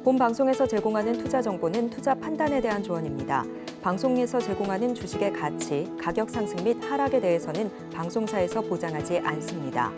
본 방송에서 제공하는 투자 정보는 투자 판단에 대한 조언입니다. 방송에서 제공하는 주식의 가치, 가격 상승 및 하락에 대해서는 방송사에서 보장하지 않습니다.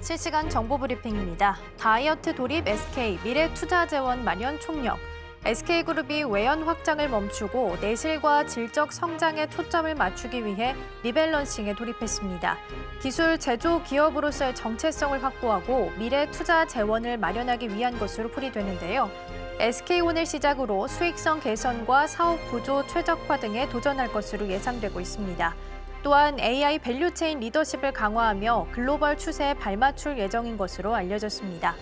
실시간 정보 브리핑입니다. 다이어트 돌입 SK 미래투자재원 마련 총력. SK그룹이 외연 확장을 멈추고 내실과 질적 성장에 초점을 맞추기 위해 리밸런싱에 돌입했습니다. 기술 제조 기업으로서의 정체성을 확보하고 미래 투자 재원을 마련하기 위한 것으로 풀이되는데요. SK온을 시작으로 수익성 개선과 사업 구조 최적화 등에 도전할 것으로 예상되고 있습니다. 또한 AI 밸류체인 리더십을 강화하며 글로벌 추세에 발맞출 예정인 것으로 알려졌습니다.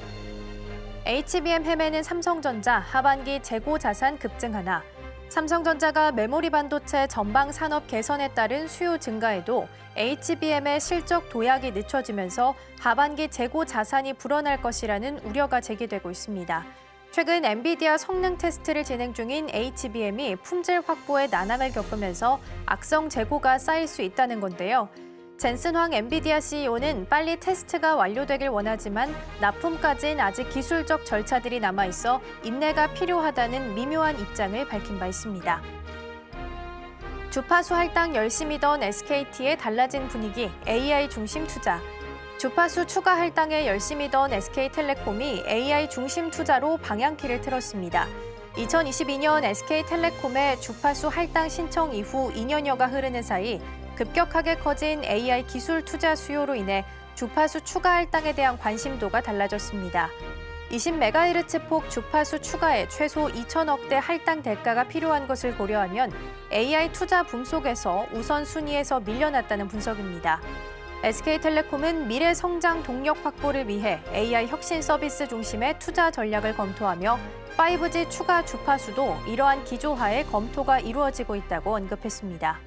HBM 헤매는 삼성전자 하반기 재고 자산 급증 하나. 삼성전자가 메모리 반도체 전방 산업 개선에 따른 수요 증가에도 HBM의 실적 도약이 늦춰지면서 하반기 재고 자산이 불어날 것이라는 우려가 제기되고 있습니다. 최근 엔비디아 성능 테스트를 진행 중인 HBM이 품질 확보에 난항을 겪으면서 악성 재고가 쌓일 수 있다는 건데요. 젠슨 황 엔비디아 CEO는 빨리 테스트가 완료되길 원하지만 납품까지는 아직 기술적 절차들이 남아있어 인내가 필요하다는 미묘한 입장을 밝힌 바 있습니다. 주파수 할당 열심이던 SKT의 달라진 분위기, AI 중심 투자. 주파수 추가 할당에 열심이던 SK텔레콤이 AI 중심 투자로 방향키를 틀었습니다. 2022년 SK텔레콤의 주파수 할당 신청 이후 2년여가 흐르는 사이 급격하게 커진 AI 기술 투자 수요로 인해 주파수 추가 할당에 대한 관심도가 달라졌습니다. 20MHz 폭 주파수 추가에 최소 2천억대 할당 대가가 필요한 것을 고려하면 AI 투자 붐 속에서 우선순위에서 밀려났다는 분석입니다. SK텔레콤은 미래 성장 동력 확보를 위해 AI 혁신 서비스 중심의 투자 전략을 검토하며 5G 추가 주파수도 이러한 기조하에 검토가 이루어지고 있다고 언급했습니다.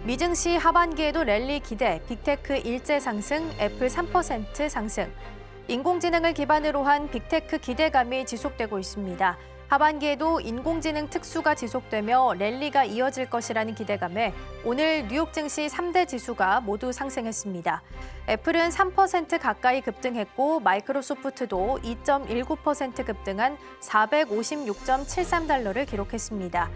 미증시 하반기에도 랠리 기대, 빅테크 일제 상승, 애플 3% 상승. 인공지능을 기반으로 한 빅테크 기대감이 지속되고 있습니다. 하반기에도 인공지능 특수가 지속되며 랠리가 이어질 것이라는 기대감에 오늘 뉴욕 증시 3대 지수가 모두 상승했습니다. 애플은 3% 가까이 급등했고 마이크로소프트도 2.19% 급등한 456.73달러를 기록했습니다.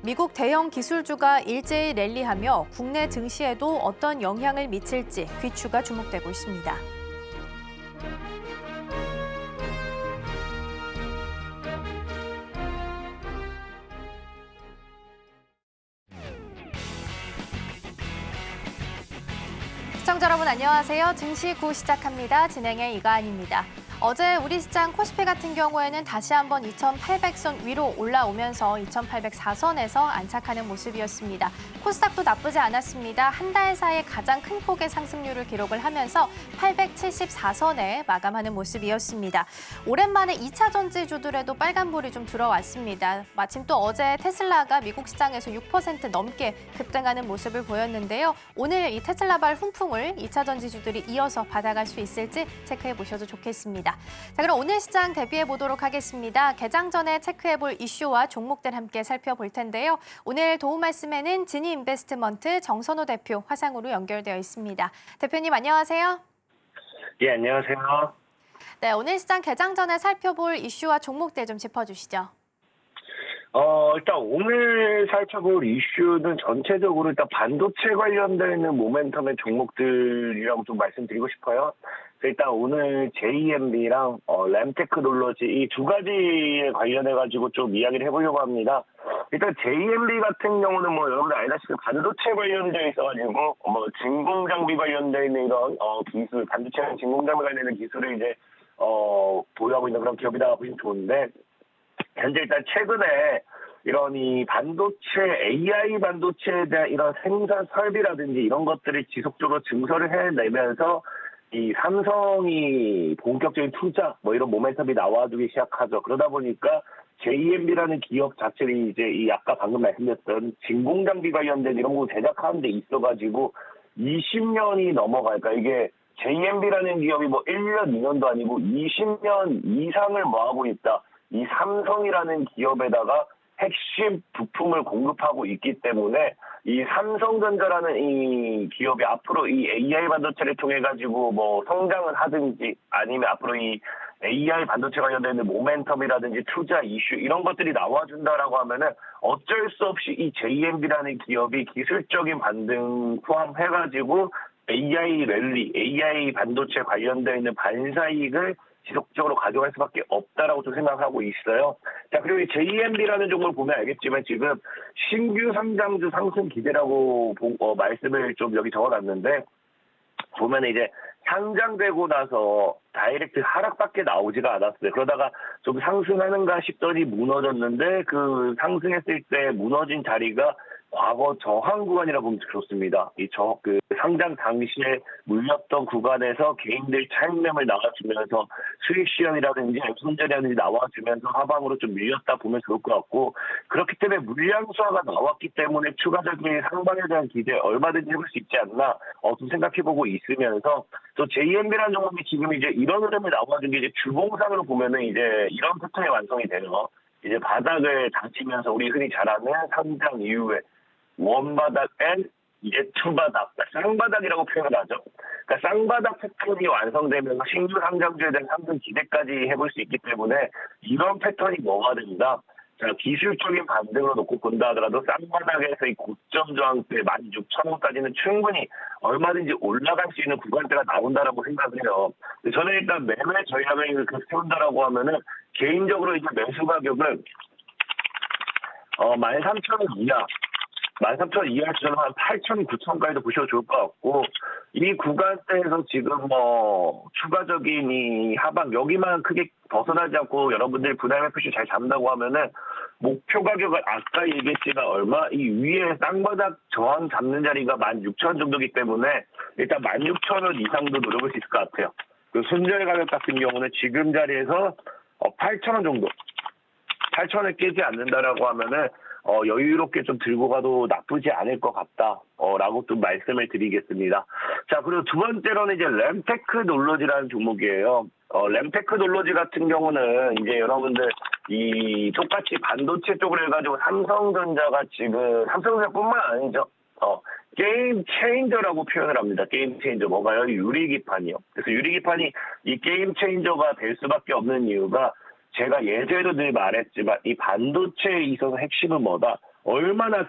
미국 대형 기술주가 일제히 랠리하며 국내 증시에도 어떤 영향을 미칠지 귀추가 주목되고 있습니다. 시청자 여러분 안녕하세요. 증시 9 시작합니다. 진행의 이가은입니다. 어제 우리 시장 코스피 같은 경우에는 다시 한번 2,800선 위로 올라오면서 2,804선에서 안착하는 모습이었습니다. 코스닥도 나쁘지 않았습니다. 한 달 사이에 가장 큰 폭의 상승률을 기록을 하면서 874선에 마감하는 모습이었습니다. 오랜만에 2차 전지주들에도 빨간불이 좀 들어왔습니다. 마침 또 어제 테슬라가 미국 시장에서 6% 넘게 급등하는 모습을 보였는데요. 오늘 이 테슬라발 훈풍을 2차 전지주들이 이어서 받아갈 수 있을지 체크해 보셔도 좋겠습니다. 자, 그럼 오늘 시장 대비해 보도록 하겠습니다. 개장 전에 체크해 볼 이슈와 종목들 함께 살펴볼 텐데요. 오늘 도움 말씀에는 지니인베스트먼트 정선호 대표 화상으로 연결되어 있습니다. 대표님 안녕하세요. 예, 안녕하세요. 네, 오늘 시장 개장 전에 살펴볼 이슈와 종목들 좀 짚어주시죠. 일단 오늘 살펴볼 이슈는 전체적으로 일단 반도체 관련되는 모멘텀의 종목들이라고 좀 말씀드리고 싶어요. 일단 오늘 JMB랑 램테크놀로지 이 두 가지에 관련해가지고 좀 이야기를 해보려고 합니다. 일단 JMB 같은 경우는 뭐 여러분들 알다시피 반도체 관련되어 있어가지고 뭐 진공장비 관련되어 있는 이런 기술, 반도체랑 진공장비 관련된 기술을 이제 보유하고 있는 그런 기업이다 보시면 좋은데, 현재 일단 최근에 이런 이 반도체, AI 반도체에 대한 이런 생산 설비라든지 이런 것들을 지속적으로 증설을 해내면서 이 삼성이 본격적인 투자 뭐 이런 모멘텀이 나와주기 시작하죠. 그러다 보니까 JMB라는 기업 자체를 이제 이 아까 방금 말씀드렸던 진공장비 관련된 이런 거 제작하는 데 있어가지고 20년이 넘어가니까 이게 JMB라는 기업이 뭐 1년, 2년도 아니고 20년 이상을 뭐하고 있다. 이 삼성이라는 기업에다가 핵심 부품을 공급하고 있기 때문에 이 삼성전자라는 이 기업이 앞으로 이 AI 반도체를 통해 가지고 뭐 성장을 하든지 아니면 앞으로 이 AI 반도체 관련된 모멘텀이라든지 투자 이슈 이런 것들이 나와준다라고 하면은 어쩔 수 없이 이 JMB라는 기업이 기술적인 반등 포함해가지고 AI 랠리, AI 반도체 관련되어 있는 반사이익을 지속적으로 가져갈 수밖에 없다라고 좀 생각하고 있어요. 자, 그리고 이 JMB라는 종목을 보면 알겠지만 지금 신규 상장주 상승 기대라고 말씀을 좀 여기 적어놨는데 보면 이제 상장되고 나서 다이렉트 하락밖에 나오지가 않았어요. 그러다가 좀 상승하는가 싶더니 무너졌는데 그 상승했을 때 무너진 자리가 과거 저항 구간이라 보면 좋습니다. 그 상장 당시에 물렸던 구간에서 개인들 차익 매물 나와주면서 수익 시현이라든지 손절이라든지 나와주면서 하방으로 좀 밀렸다 보면 좋을 것 같고 그렇기 때문에 물량 수화가 나왔기 때문에 추가적인 상방에 대한 기대 얼마든지 해볼 수 있지 않나 좀 생각해보고 있으면서 또 JMB라는 종목이 지금 이제 이런 흐름이 나와준 게 이제 주봉상으로 보면은 이제 이런 패턴이 완성이 돼요. 이제 바닥을 다치면서 우리 흔히 잘 아는 상장 이후에 원바닥 앤 이제 투바닥, 쌍바닥이라고 표현을 하죠. 그러니까 쌍바닥 패턴이 완성되면서 신규 상장주에 대한 상승 기대까지 해볼 수 있기 때문에 이런 패턴이 뭐가 된다. 자, 기술적인 반등으로 놓고 본다 하더라도 쌍바닥에서 이 고점 저항대 16,000원까지는 충분히 얼마든지 올라갈 수 있는 구간대가 나온다라고 생각을 해요. 저는 일단 매매 전략을 세운다라고 하면은 개인적으로 이제 매수 가격은 13,000원 이하. 13,000원 이하 수준은 한 8,000, 9,000까지도 보셔도 좋을 것 같고 이 구간대에서 지금 추가적인 이 하방 여기만 크게 벗어나지 않고 여러분들이 부담의 표시 잘 잡는다고 하면은 목표 가격은 아까 얘기했지만 얼마 이 위에 쌍바닥 저항 잡는 자리가 16,000원 정도이기 때문에 일단 16,000원 이상도 노려볼 수 있을 것 같아요. 그 손절 가격 같은 경우는 지금 자리에서 8,000원 정도 8,000원을 깨지 않는다라고 하면은 여유롭게 좀 들고 가도 나쁘지 않을 것 같다. 라고 좀 말씀을 드리겠습니다. 자, 그리고 두 번째로는 이제 램테크놀로지라는 종목이에요. 램테크놀로지 같은 경우는 이제 여러분들 이 똑같이 반도체 쪽으로 해가지고 삼성전자가 지금 삼성전자뿐만 아니죠. 게임 체인저라고 표현을 합니다. 게임 체인저 뭐가요? 유리기판이요. 그래서 유리기판이 이 게임 체인저가 될 수밖에 없는 이유가 제가 예전에도 늘 말했지만 이 반도체에 있어서 핵심은 뭐다? 얼마나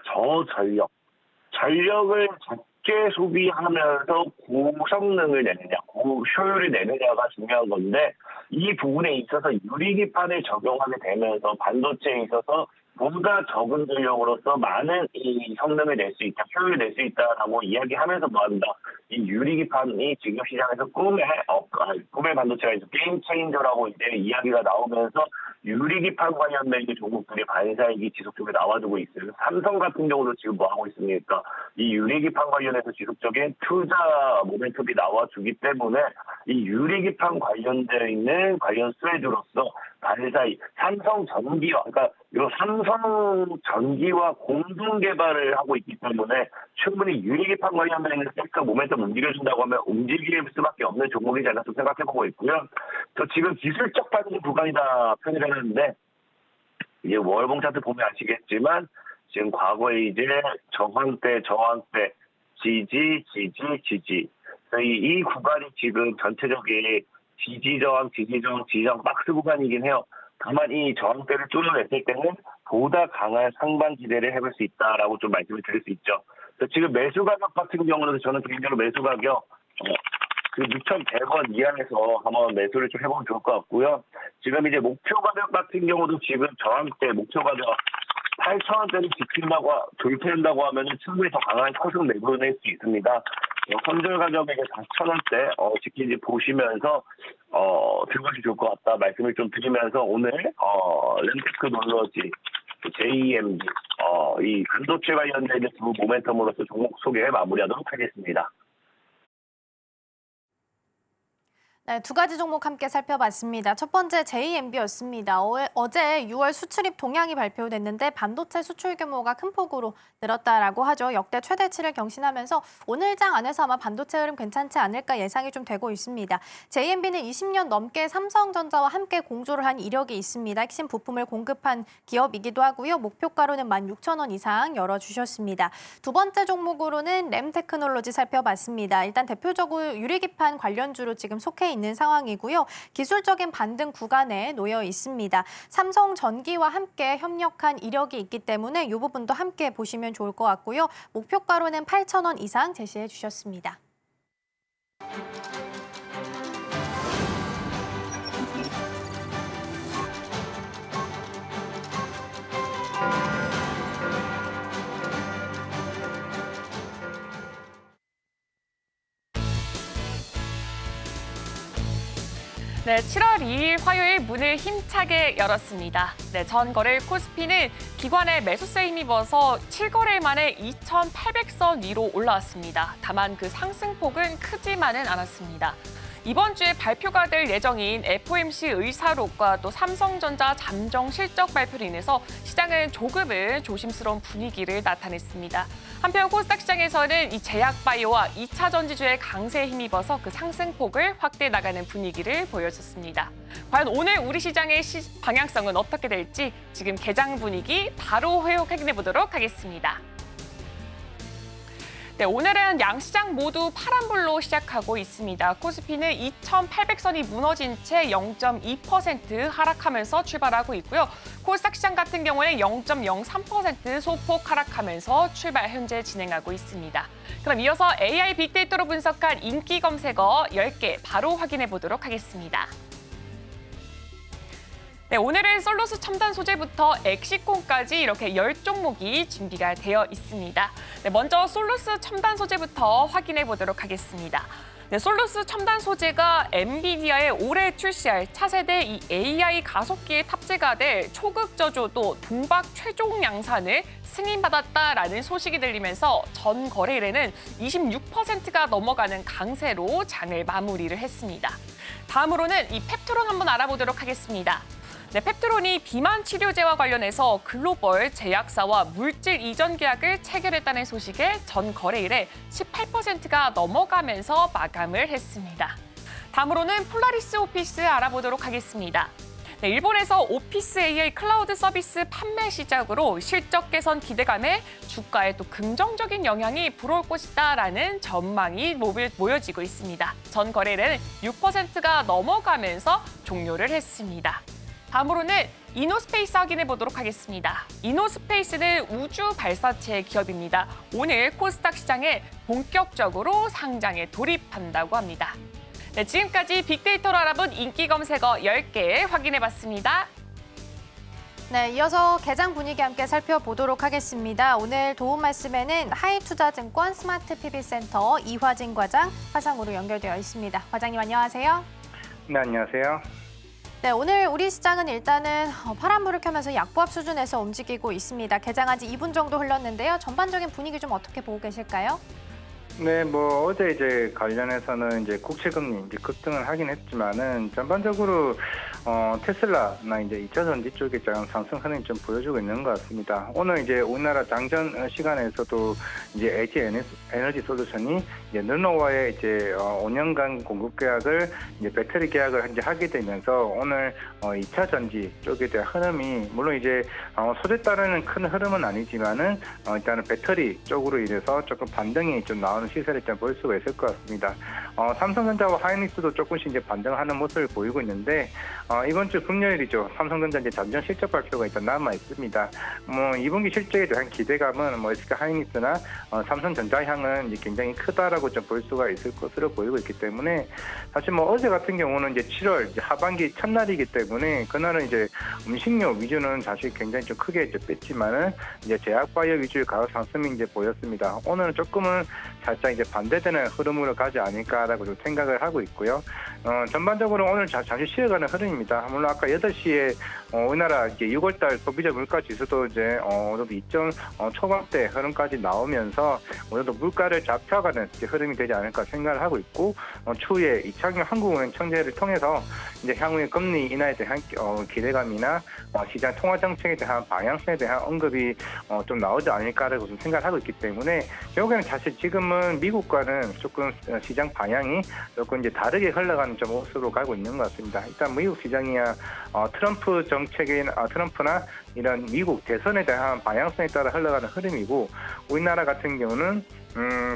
전력을 적게 소비하면서 고성능을 내느냐, 고효율을 내느냐가 중요한 건데 이 부분에 있어서 유리기판을 적용하게 되면서 반도체에 있어서 보다 적은 전력으로서 많은 이 성능을 낼 수 있다, 효율을 낼 수 있다라고 이야기하면서 뭐한다. 이 유리기판이 지금 시장에서 꿈의 반도체가 이제 게임 체인저라고 이제 이야기가 나오면서 유리기판 관련된 이제 종목들이 반사이익이 지속적으로 나와주고 있어요. 삼성 같은 경우도 지금 뭐 하고 있습니까? 이 유리기판 관련해서 지속적인 투자 모멘텀이 나와주기 때문에 이 유리기판 관련되어 있는 관련 수혜주로서 반사이익, 삼성전기와 그러니까 이 삼성전기와 공동 개발을 하고 있기 때문에 충분히 유리기판 관련된 섹터 모멘텀 움직여준다고 하면 움직일 수밖에 없는 종목이지 않나 좀 생각해보고 있고요. 저 지금 기술적 반등 구간이다 표현을 했는데 이제 월봉 차트 보면 아시겠지만 지금 과거에 이제 저항대, 지지. 이 구간이 지금 전체적인 지지저항 박스 구간이긴 해요. 다만 이 저항대를 뚫어냈을 때는 보다 강한 상방 기대를 해볼 수 있다라고 좀 말씀을 드릴 수 있죠. 지금 매수 가격 같은 경우는 저는 개인적으로 매수 가격 6,100원 이하에서 한번 매수를 좀 해보면 좋을 것 같고요. 지금 이제 목표 가격 같은 경우도 지금 저항대 목표 가격 8,000원대를 돌파한다고 하면 충분히 더 강한 상승 내보낼 수 있습니다. 손절 가격에 4,000원대 지키지 보시면서 들어가시 좋을 것 같다 말씀을 좀 드리면서 오늘 램테크놀로지, JMB 이 반도체 관련된 두 모멘텀으로서 종목 소개 마무리하도록 하겠습니다. 네, 두 가지 종목 함께 살펴봤습니다. 첫 번째 JMB였습니다. 어제 6월 수출입 동향이 발표됐는데 반도체 수출 규모가 큰 폭으로 늘었다라고 하죠. 역대 최대치를 경신하면서 오늘 장 안에서 아마 반도체 흐름 괜찮지 않을까 예상이 좀 되고 있습니다. JMB는 20년 넘게 삼성전자와 함께 공조를 한 이력이 있습니다. 핵심 부품을 공급한 기업이기도 하고요. 목표가로는 16,000원 이상 열어주셨습니다. 두 번째 종목으로는 램테크놀로지 살펴봤습니다. 일단 대표적으로 유리기판 관련주로 지금 속해 있는 상황이고요. 기술적인 반등 구간에 놓여 있습니다. 삼성전기와 함께 협력한 이력이 있기 때문에 이 부분도 함께 보시면 좋을 것 같고요. 목표가로는 8,000원 이상 제시해 주셨습니다. 네, 7월 2일 화요일 문을 힘차게 열었습니다. 네, 전 거래일 코스피는 기관의 매수세에 힘입어서 7거래일 만에 2,800선 위로 올라왔습니다. 다만 그 상승폭은 크지만은 않았습니다. 이번 주에 발표가 될 예정인 FOMC 의사록과 또 삼성전자 잠정 실적 발표로 인해서 시장은 조금은 조심스러운 분위기를 나타냈습니다. 한편 코스닥 시장에서는 이 제약바이오와 2차 전지주의 강세에 힘입어서 그 상승폭을 확대해 나가는 분위기를 보여줬습니다. 과연 오늘 우리 시장의 방향성은 어떻게 될지 지금 개장 분위기 바로 확인해 보도록 하겠습니다. 네, 오늘은 양시장 모두 파란불로 시작하고 있습니다. 코스피는 2,800선이 무너진 채 0.2% 하락하면서 출발하고 있고요. 코스닥 시장 같은 경우에는 0.03% 소폭 하락하면서 출발 현재 진행하고 있습니다. 그럼 이어서 AI 빅데이터로 분석한 인기 검색어 10개 바로 확인해 보도록 하겠습니다. 네, 오늘은 솔루스 첨단 소재부터 엑시콘까지 이렇게 10종목이 준비가 되어 있습니다. 네, 먼저 솔루스 첨단 소재부터 확인해 보도록 하겠습니다. 네, 솔루스 첨단 소재가 엔비디아의 올해 출시할 차세대 이 AI 가속기에 탑재가 될 초극 저조도 동박 최종 양산을 승인받았다라는 소식이 들리면서 전 거래일에는 26%가 넘어가는 강세로 장을 마무리를 했습니다. 다음으로는 이 펩트론 한번 알아보도록 하겠습니다. 네, 펩트론이 비만 치료제와 관련해서 글로벌 제약사와 물질 이전 계약을 체결했다는 소식에 전 거래일에 18%가 넘어가면서 마감을 했습니다. 다음으로는 폴라리스 오피스 알아보도록 하겠습니다. 네, 일본에서 오피스 AI 클라우드 서비스 판매 시작으로 실적 개선 기대감에 주가에 또 긍정적인 영향이 불어올 것이다라는 전망이 모여지고 있습니다. 전 거래일에는 6%가 넘어가면서 종료를 했습니다. 다음으로는 이노스페이스 확인해 보도록 하겠습니다. 이노스페이스는 우주 발사체 기업입니다. 오늘 코스닥 시장에 본격적으로 상장에 돌입한다고 합니다. 네, 지금까지 빅데이터로 알아본 인기 검색어 10개 확인해 봤습니다. 네, 이어서 개장 분위기 함께 살펴보도록 하겠습니다. 오늘 도움 말씀에는 하이투자증권 스마트 PB센터 이화진 과장 화상으로 연결되어 있습니다. 과장님 안녕하세요. 네, 안녕하세요. 네, 오늘 우리 시장은 일단은 파란불을 켜면서 약보합 수준에서 움직이고 있습니다. 개장한 지 2분 정도 흘렀는데요. 전반적인 분위기 좀 어떻게 보고 계실까요? 네, 어제 이제 관련해서는 이제 국채금리 이제 급등을 하긴 했지만은 전반적으로 테슬라나 이제 2차 전지 쪽에 좀 상승 흐름이 좀 보여주고 있는 것 같습니다. 오늘 이제 우리나라 장전 시간에서도 이제 LG 에너지 솔루션이 이제 르노와의 이제 5년간 공급 계약을 이제 배터리 계약을 이제 하게 되면서 오늘 2차 전지 쪽에 대한 흐름이 물론 이제 소재 따르는 큰 흐름은 아니지만은 일단은 배터리 쪽으로 인해서 조금 반등이 좀 나오는 시세를 좀 볼 수가 있을 것 같습니다. 삼성전자와 하이닉스도 조금씩 이제 반등하는 모습을 보이고 있는데 이번 주 금요일이죠. 삼성전자 이제 잠정 실적 발표가 일단 남아 있습니다. 2분기 실적에 대한 기대감은 SK 하이닉스나 삼성전자 향은 이제 굉장히 크다라고 좀 볼 수가 있을 것으로 보이고 있기 때문에 사실 어제 같은 경우는 이제 7월 이제 하반기 첫날이기 때문에 그날은 이제 음식료 위주는 사실 굉장히 좀 크게 이제 뺐지만은 이제 제약바이오 위주의 가격 상승이 이제 보였습니다. 오늘은 조금은 살짝 이제 반대되는 흐름으로 가지 않을까라고 좀 생각을 하고 있고요. 전반적으로 오늘 잠시 쉬어가는 흐름입니다. 물론 아까 8시에 우리나라 이제 6월달 소비자 물가 지수도 이제 어느 정도 2점 초반대 흐름까지 나오면서 어느 정도 물가를 잡혀가는 이제 흐름이 되지 않을까 생각을 하고 있고 추후에 이창용 한국은행 총재를 통해서 이제 향후의 금리 인하에 대한 기대감이나 시장 통화 정책에 대한 방향성에 대한 언급이 좀 나오지 않을까라고 좀 생각을 하고 있기 때문에 결국에는 사실 지금은 미국과는 조금 시장 방향이 조금 이제 다르게 흘러가는 0.5%로 가고 있는 것 같습니다. 일단 미국 시장이야 트럼프 정책인 트럼프나 이런 미국 대선에 대한 방향성에 따라 흘러가는 흐름이고 우리나라 같은 경우는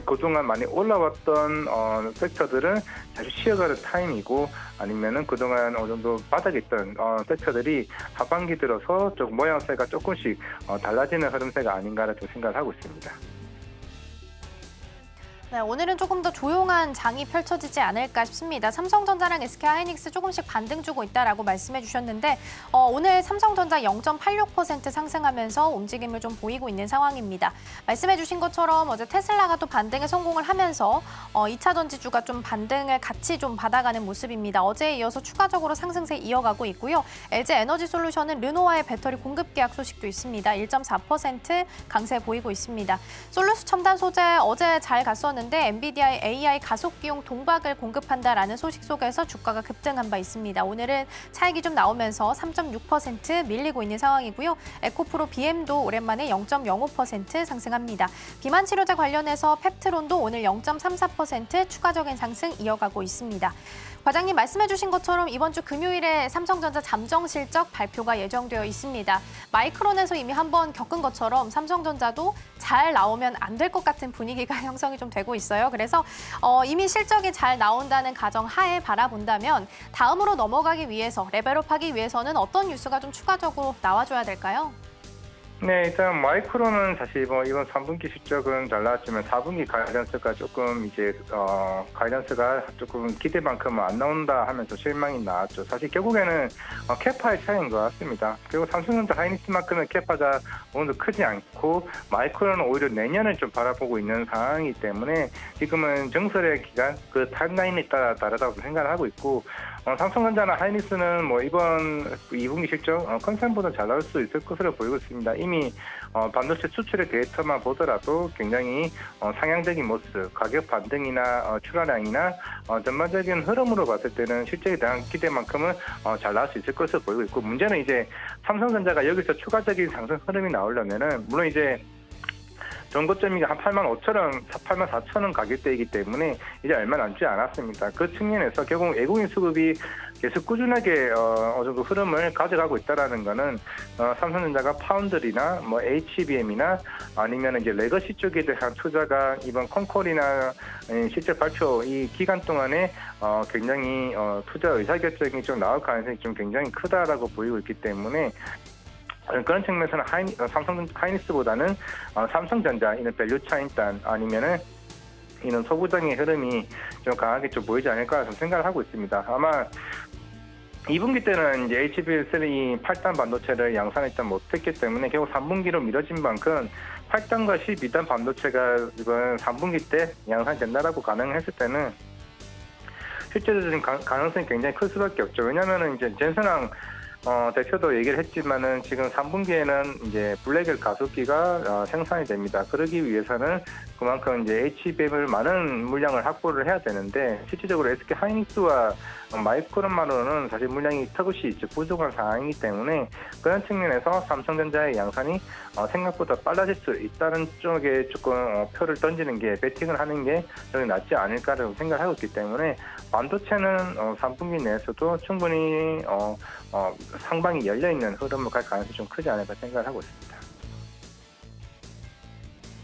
그동안 많이 올라왔던 섹터들은 다시 쉬어가는 타임이고 아니면은 그동안 어느 정도 바닥에 있던 섹터들이 하반기 들어서 좀 모양새가 조금씩 달라지는 흐름세가 아닌가라는 생각을 하고 있습니다. 네, 오늘은 조금 더 조용한 장이 펼쳐지지 않을까 싶습니다. 삼성전자랑 SK하이닉스 조금씩 반등 주고 있다라고 말씀해 주셨는데 오늘 삼성전자 0.86% 상승하면서 움직임을 좀 보이고 있는 상황입니다. 말씀해 주신 것처럼 어제 테슬라가 또 반등에 성공을 하면서 2차 전지주가 좀 반등을 같이 좀 받아가는 모습입니다. 어제에 이어서 추가적으로 상승세 이어가고 있고요. LG 에너지솔루션은 르노와의 배터리 공급 계약 소식도 있습니다. 1.4% 강세 보이고 있습니다. 솔루스 첨단 소재 어제 잘 갔었는데 엔비디아의 AI 가속기용 동박을 공급한다라는 소식 속에서 주가가 급등한 바 있습니다. 오늘은 차익이 좀 나오면서 3.6% 밀리고 있는 상황이고요. 에코프로 BM도 오랜만에 0.05% 상승합니다. 비만 치료제 관련해서 펩트론도 오늘 0.34% 추가적인 상승 이어가고 있습니다. 과장님 말씀해 주신 것처럼 이번 주 금요일에 삼성전자 잠정 실적 발표가 예정되어 있습니다. 마이크론에서 이미 한번 겪은 것처럼 삼성전자도 잘 나오면 안 될 것 같은 분위기가 형성이 좀 되고 있어요. 그래서 이미 실적이 잘 나온다는 가정 하에 바라본다면 다음으로 넘어가기 위해서 레벨업하기 위해서는 어떤 뉴스가 좀 추가적으로 나와줘야 될까요? 네, 일단 마이크론은 사실 이번 3분기 실적은 잘 나왔지만 4분기 가이던스가 조금 이제 가이던스가 조금 기대만큼은 안 나온다 하면서 실망이 나왔죠. 사실 결국에는 캐파의 차이인 것 같습니다. 그리고 삼성전자 하이닉스만큼은 캐파가 오늘도 크지 않고 마이크론은 오히려 내년을 좀 바라보고 있는 상황이기 때문에 지금은 정설의 기간 그 타임라인에 따라 다르다고 생각을 하고 있고 삼성전자나 하이닉스는 이번 2분기 실적 컨센보다 잘 나올 수 있을 것으로 보이고 있습니다. 이미 반도체 수출의 데이터만 보더라도 굉장히 상향적인 모습, 가격 반등이나 출하량이나 전반적인 흐름으로 봤을 때는 실적에 대한 기대만큼은 잘 나올 수 있을 것으로 보이고 있고 문제는 이제 삼성전자가 여기서 추가적인 상승 흐름이 나오려면은 물론 이제 전고점이 한 85,000원, 84,000원 가격대이기 때문에 이제 얼마 남지 않았습니다. 그 측면에서 결국 외국인 수급이 계속 꾸준하게 어느 정도 흐름을 가져가고 있다라는 거는 삼성전자가 파운드리나 HBM이나 아니면 이제 레거시 쪽에 대한 투자가 이번 콘콜이나 실제 발표 이 기간 동안에 굉장히 투자 의사결정이 좀 나올 가능성이 좀 굉장히 크다라고 보이고 있기 때문에 그런 측면에서는 삼성 하이닉스보다는 삼성전자 이런 밸류 차인단 아니면은 이런 소부장의 흐름이 좀 강하게 좀 보이지 않을까 생각을 하고 있습니다. 아마 2분기 때는 이제 HBM3 8단 반도체를 양산했지 못했기 때문에 결국 3분기로 미뤄진 만큼 8단과 12단 반도체가 이번 3분기 때 양산된다라고 가능했을 때는 실제적인 가능성이 굉장히 클 수밖에 없죠. 왜냐하면은 이제 젠슨왕 대표도 얘기를 했지만은 지금 3분기에는 이제 블랙엘 가속기가 생산이 됩니다. 그러기 위해서는 그만큼 이제 HBM을 많은 물량을 확보를 해야 되는데 실질적으로 SK 하이닉스와 마이크론만으로는 사실 물량이 턱없이 부족한 상황이기 때문에 그런 측면에서 삼성전자의 양산이 생각보다 빨라질 수 있다는 쪽에 조금 표를 던지는 게 배팅을 하는 게 좀 낫지 않을까라고 생각을 하고 있기 때문에 반도체는 3분기 내에서도 충분히 상방이 열려있는 흐름을 갈 가능성이 좀 크지 않을까 생각을 하고 있습니다.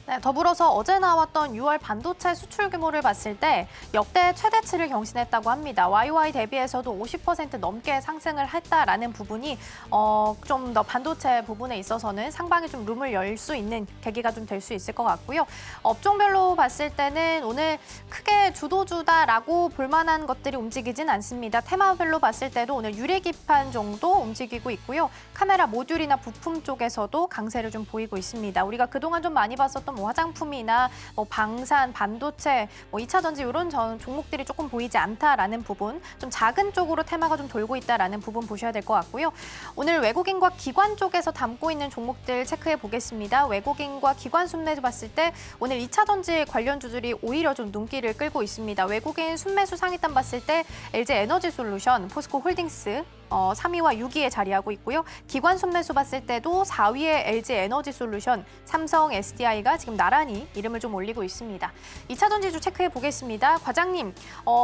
네, 더불어서 어제 나왔던 6월 반도체 수출 규모를 봤을 때 역대 최대치를 경신했다고 합니다. YOY 대비해서도 50% 넘게 상승을 했다라는 부분이 좀 더 반도체 부분에 있어서는 상방에 좀 룸을 열 수 있는 계기가 좀 될 수 있을 것 같고요. 업종별로 봤을 때는 오늘 크게 주도주다라고 볼 만한 것들이 움직이진 않습니다. 테마별로 봤을 때도 오늘 유리기판 정도 움직이고 있고요. 카메라 모듈이나 부품 쪽에서도 강세를 좀 보이고 있습니다. 우리가 그동안 좀 많이 봤었던 화장품이나 방산, 반도체, 2차 전지 이런 종목들이 조금 보이지 않다라는 부분, 좀 작은 쪽으로 테마가 좀 돌고 있다라는 부분 보셔야 될 것 같고요. 오늘 외국인과 기관 쪽에서 담고 있는 종목들 체크해 보겠습니다. 외국인과 기관 순매수 봤을 때 오늘 2차 전지 관련주들이 오히려 좀 눈길을 끌고 있습니다. 외국인 순매수 상위단 봤을 때 LG 에너지솔루션, 포스코 홀딩스, 3위와 6위에 자리하고 있고요. 기관 순매수 봤을 때도 4위에 LG 에너지솔루션, 삼성 SDI가 지금 나란히 이름을 좀 올리고 있습니다. 2차 전지주 체크해 보겠습니다. 과장님,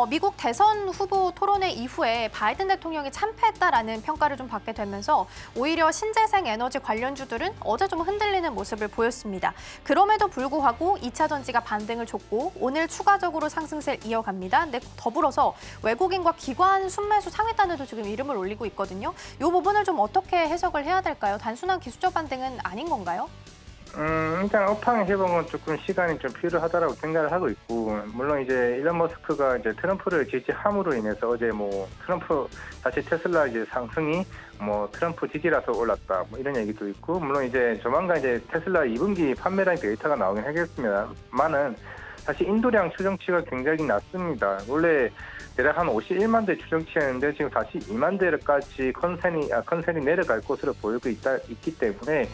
미국 대선 후보 토론회 이후에 바이든 대통령이 참패했다라는 평가를 좀 받게 되면서 오히려 신재생 에너지 관련주들은 어제 좀 흔들리는 모습을 보였습니다. 그럼에도 불구하고 2차 전지가 반등을 줬고 오늘 추가적으로 상승세를 이어갑니다. 근데 더불어서 외국인과 기관 순매수 상위 단에도 지금 이름을 올리고 있거든요. 이 부분을 좀 어떻게 해석을 해야 될까요? 단순한 기술적 반등은 아닌 건가요? 일단 업황의 회복은 조금 시간이 좀 필요하다라고 생각을 하고 있고, 물론 이제 일론 머스크가 이제 트럼프를 지지함으로 인해서 어제 뭐 트럼프 다시 테슬라 이제 상승이 뭐 트럼프 지지라서 올랐다 뭐 이런 얘기도 있고, 물론 이제 조만간 이제 테슬라 2분기 판매량 데이터가 나오긴 하겠습니다만은 사실 인도량 추정치가 굉장히 낮습니다. 원래 대략 한 51만 대 추정치였는데 지금 다시 2만 대까지 컨센이 내려갈 것으로 보이고 있기 때문에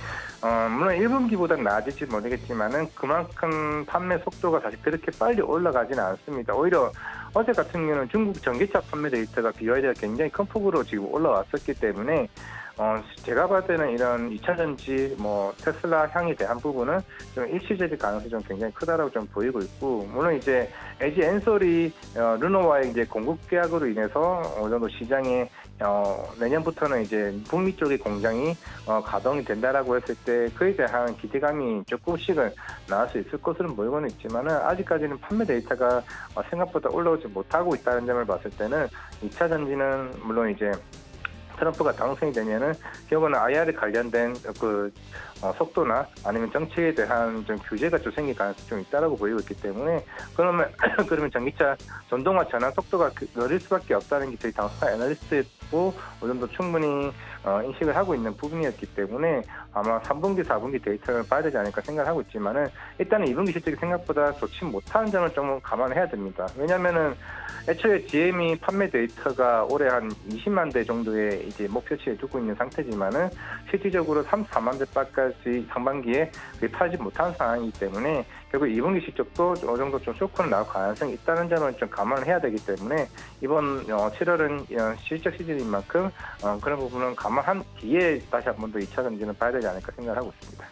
물론 1분기보다는 나아질지 모르겠지만은 그만큼 판매 속도가 사실 그렇게 빨리 올라가지는 않습니다. 오히려 어제 같은 경우는 중국 전기차 판매 데이터가 BYD가 굉장히 큰 폭으로 지금 올라왔었기 때문에 제가 봤을 때는 이런 2차 전지, 뭐, 테슬라 향에 대한 부분은 좀 일시적일 가능성이 좀 굉장히 크다라고 좀 보이고 있고, 물론 이제 LG 엔솔이, 르노와의 이제 공급 계약으로 인해서 어느 정도 시장에, 내년부터는 이제 북미 쪽의 공장이, 가동이 된다라고 했을 때 그에 대한 기대감이 조금씩은 나올 수 있을 것으로 보이고는 있지만은 아직까지는 판매 데이터가 생각보다 올라오지 못하고 있다는 점을 봤을 때는 2차 전지는 물론 이제 트럼프가 당선이 되면은 결국은 IR에 관련된 그 속도나 아니면 정책에 대한 좀 규제가 좀 생길 가능성이 좀 있다라고 보이고 있기 때문에 그러면 전기차 전동화 전환 속도가 느릴 수밖에 없다는 게 저희 당사 애널리스트도 어느 정도 충분히 인식을 하고 있는 부분이었기 때문에 아마 3분기, 4분기 데이터를 봐야 되지 않을까 생각을 하고 있지만은 일단은 2분기 실적이 생각보다 좋지 못한 점을 좀 감안해야 됩니다. 왜냐면은 애초에 GM이 판매 데이터가 올해 한 20만 대 정도의 이제 목표치에 두고 있는 상태지만은 실질적으로 34만 대까지 상반기에 팔지 못한 상황이기 때문에 결국 2분기 실적도 어느 정도 좀 쇼크는 나올 가능성이 있다는 점을 좀 감안을 해야 되기 때문에 이번 7월은 실적 시즌인 만큼 그런 부분은 감안한 뒤에 다시 한 번 더 2차 전지는 봐야 되지 않을까 생각을 하고 있습니다.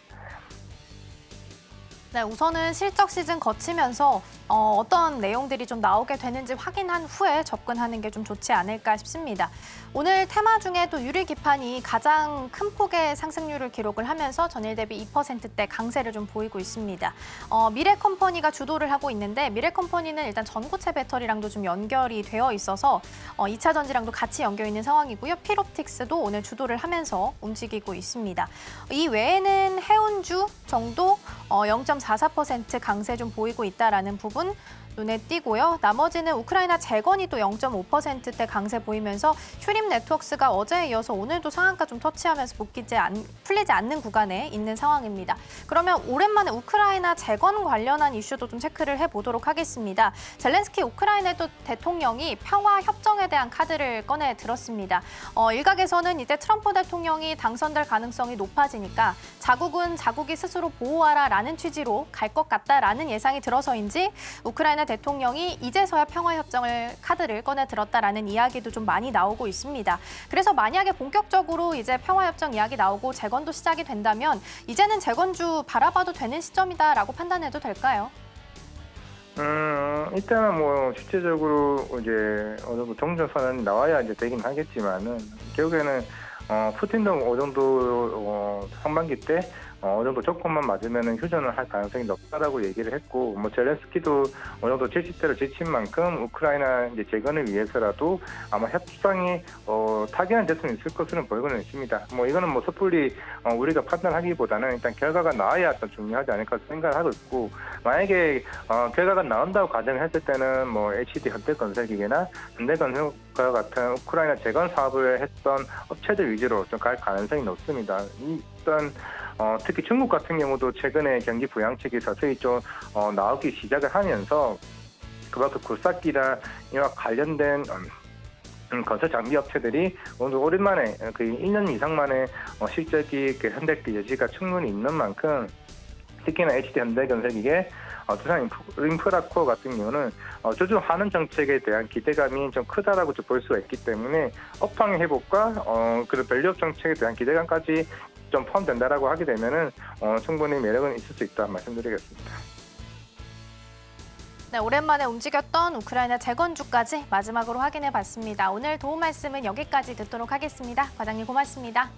네, 우선은 실적 시즌 거치면서 어떤 내용들이 좀 나오게 되는지 확인한 후에 접근하는 게 좀 좋지 않을까 싶습니다. 오늘 테마 중에도 유리기판이 가장 큰 폭의 상승률을 기록을 하면서 전일 대비 2%대 강세를 좀 보이고 있습니다. 미래컴퍼니가 주도를 하고 있는데 미래컴퍼니는 일단 전고체 배터리랑도 좀 연결이 되어 있어서 2차 전지랑도 같이 연결 있는 상황이고요. 필옵틱스도 오늘 주도를 하면서 움직이고 있습니다. 이 외에는 해운주 정도 0.44% 강세 좀 보이고 있다라는 부분 눈에 띄고요. 나머지는 우크라이나 재건이 또 0.5%대 강세 보이면서 휴림 네트워크스가 어제에 이어서 오늘도 상한가 좀 터치하면서 풀리지 않는 구간에 있는 상황입니다. 그러면 오랜만에 우크라이나 재건 관련한 이슈도 좀 체크를 해보도록 하겠습니다. 젤렌스키 우크라이나 대통령이 평화 협정에 대한 카드를 꺼내 들었습니다. 일각에서는 이제 트럼프 대통령이 당선될 가능성이 높아지니까 자국은 자국이 스스로 보호하라라는 취지로 갈 것 같다라는 예상이 들어서인지 우크라이나 대통령이 이제서야 평화협정을 카드를 꺼내 들었다라는 이야기도 좀 많이 나오고 있습니다. 그래서 만약에 본격적으로 이제 평화협정 이야기 나오고 재건도 시작이 된다면 이제는 재건주 바라봐도 되는 시점이다라고 판단해도 될까요? 일단은 뭐 실제적으로 이제 어느 정도 정전선언이 나와야 이제 되긴 하겠지만은 결국에는 푸틴도 어느 정도 상반기 때 어느 정도 조건만 맞으면 휴전을 할 가능성이 높다라고 얘기를 했고, 뭐 젤렌스키도 어느 정도 70대를 지친 만큼 우크라이나 이제 재건을 위해서라도 아마 협상이 타결한 대선이 있을 것으로는 보이고는 있습니다. 뭐 이거는 뭐 섣불리 우리가 판단하기보다는 일단 결과가 나와야 더 중요하지 않을까 생각을 하고 있고, 만약에 결과가 나온다고 가정을 했을 때는 뭐 HD 현대건설기계나 현대건설과 같은 우크라이나 재건 사업을 했던 업체들 위주로 좀 갈 가능성이 높습니다. 일단 특히 중국 같은 경우도 최근에 경기 부양책이 서서히 좀 나오기 시작을 하면서 그만큼 굴삭기나 이와 관련된 건설 장비 업체들이 오늘 오랜만에 그 1년 이상 만에 실적이 현대기 여지가 충분히 있는 만큼 특히나 HD 현대건설기계 두산 인프라코어 같은 경우는 조준하는 정책에 대한 기대감이 좀 크다라고 좀 볼 수가 있기 때문에 업황의 회복과 그런 밸류업 정책에 대한 기대감까지 좀 포함된다라고 하게 되면은 충분히 매력은 있을 수 있다 말씀드리겠습니다. 네, 오랜만에 움직였던 우크라이나 재건주까지 마지막으로 확인해 봤습니다. 오늘 도움 말씀은 여기까지 듣도록 하겠습니다. 과장님 고맙습니다.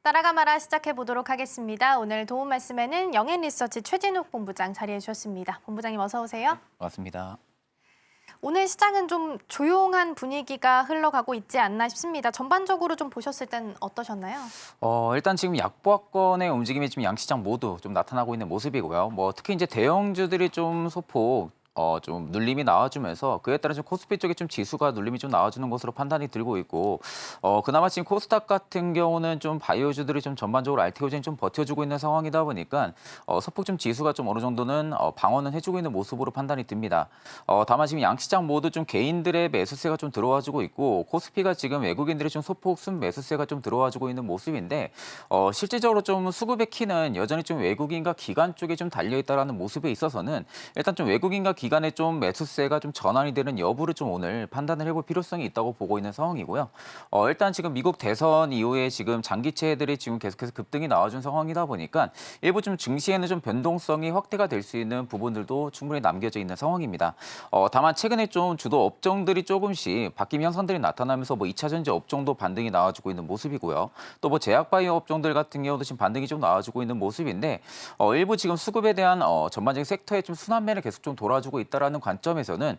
따라가 말아 시작해 보도록 하겠습니다. 오늘 도움 말씀에는 영앤리서치 최진욱 본부장 자리해 주셨습니다. 본부장님 어서 오세요. 맞습니다. 오늘 시장은 좀 조용한 분위기가 흘러가고 있지 않나 싶습니다. 전반적으로 좀 보셨을 땐 어떠셨나요? 일단 지금 약보합권의 움직임이 지금 양시장 모두 좀 나타나고 있는 모습이고요. 특히 이제 대형주들이 좀 소폭 좀 눌림이 나와주면서 그에 따라 좀 코스피 쪽에 좀 지수가 눌림이 좀 나와주는 것으로 판단이 들고 있고 그나마 지금 코스닥 같은 경우는 좀 바이오주들이 좀 전반적으로 알테오젠이 좀 버텨주고 있는 상황이다 보니까 소폭 좀 지수가 좀 어느 정도는 방어는 해주고 있는 모습으로 판단이 듭니다. 다만 지금 양시장 모두 좀 개인들의 매수세가 좀 들어와주고 있고 코스피가 지금 외국인들이 좀 소폭 순매수세가 좀 들어와주고 있는 모습인데 실질적으로 좀 수급의 키는 여전히 좀 외국인과 기관 쪽에 좀 달려있다라는 모습에 있어서는 일단 좀 외국인과 기간에 좀 매수세가 좀 전환이 되는 여부를 좀 오늘 판단을 해볼 필요성이 있다고 보고 있는 상황이고요. 일단 지금 미국 대선 이후에 지금 장기채들이 지금 계속해서 급등이 나와준 상황이다 보니까 일부 좀 증시에는 좀 변동성이 확대가 될 수 있는 부분들도 충분히 남겨져 있는 상황입니다. 다만 최근에 좀 주도 업종들이 조금씩 바뀜 현상들이 나타나면서 2차 전지 업종도 반등이 나와주고 있는 모습이고요. 또 제약바이오 업종들 같은 경우도 지금 반등이 좀 나와주고 있는 모습인데 일부 지금 수급에 대한 전반적인 섹터의 좀 순환매를 계속 좀 돌아주고 있다라는 관점에서는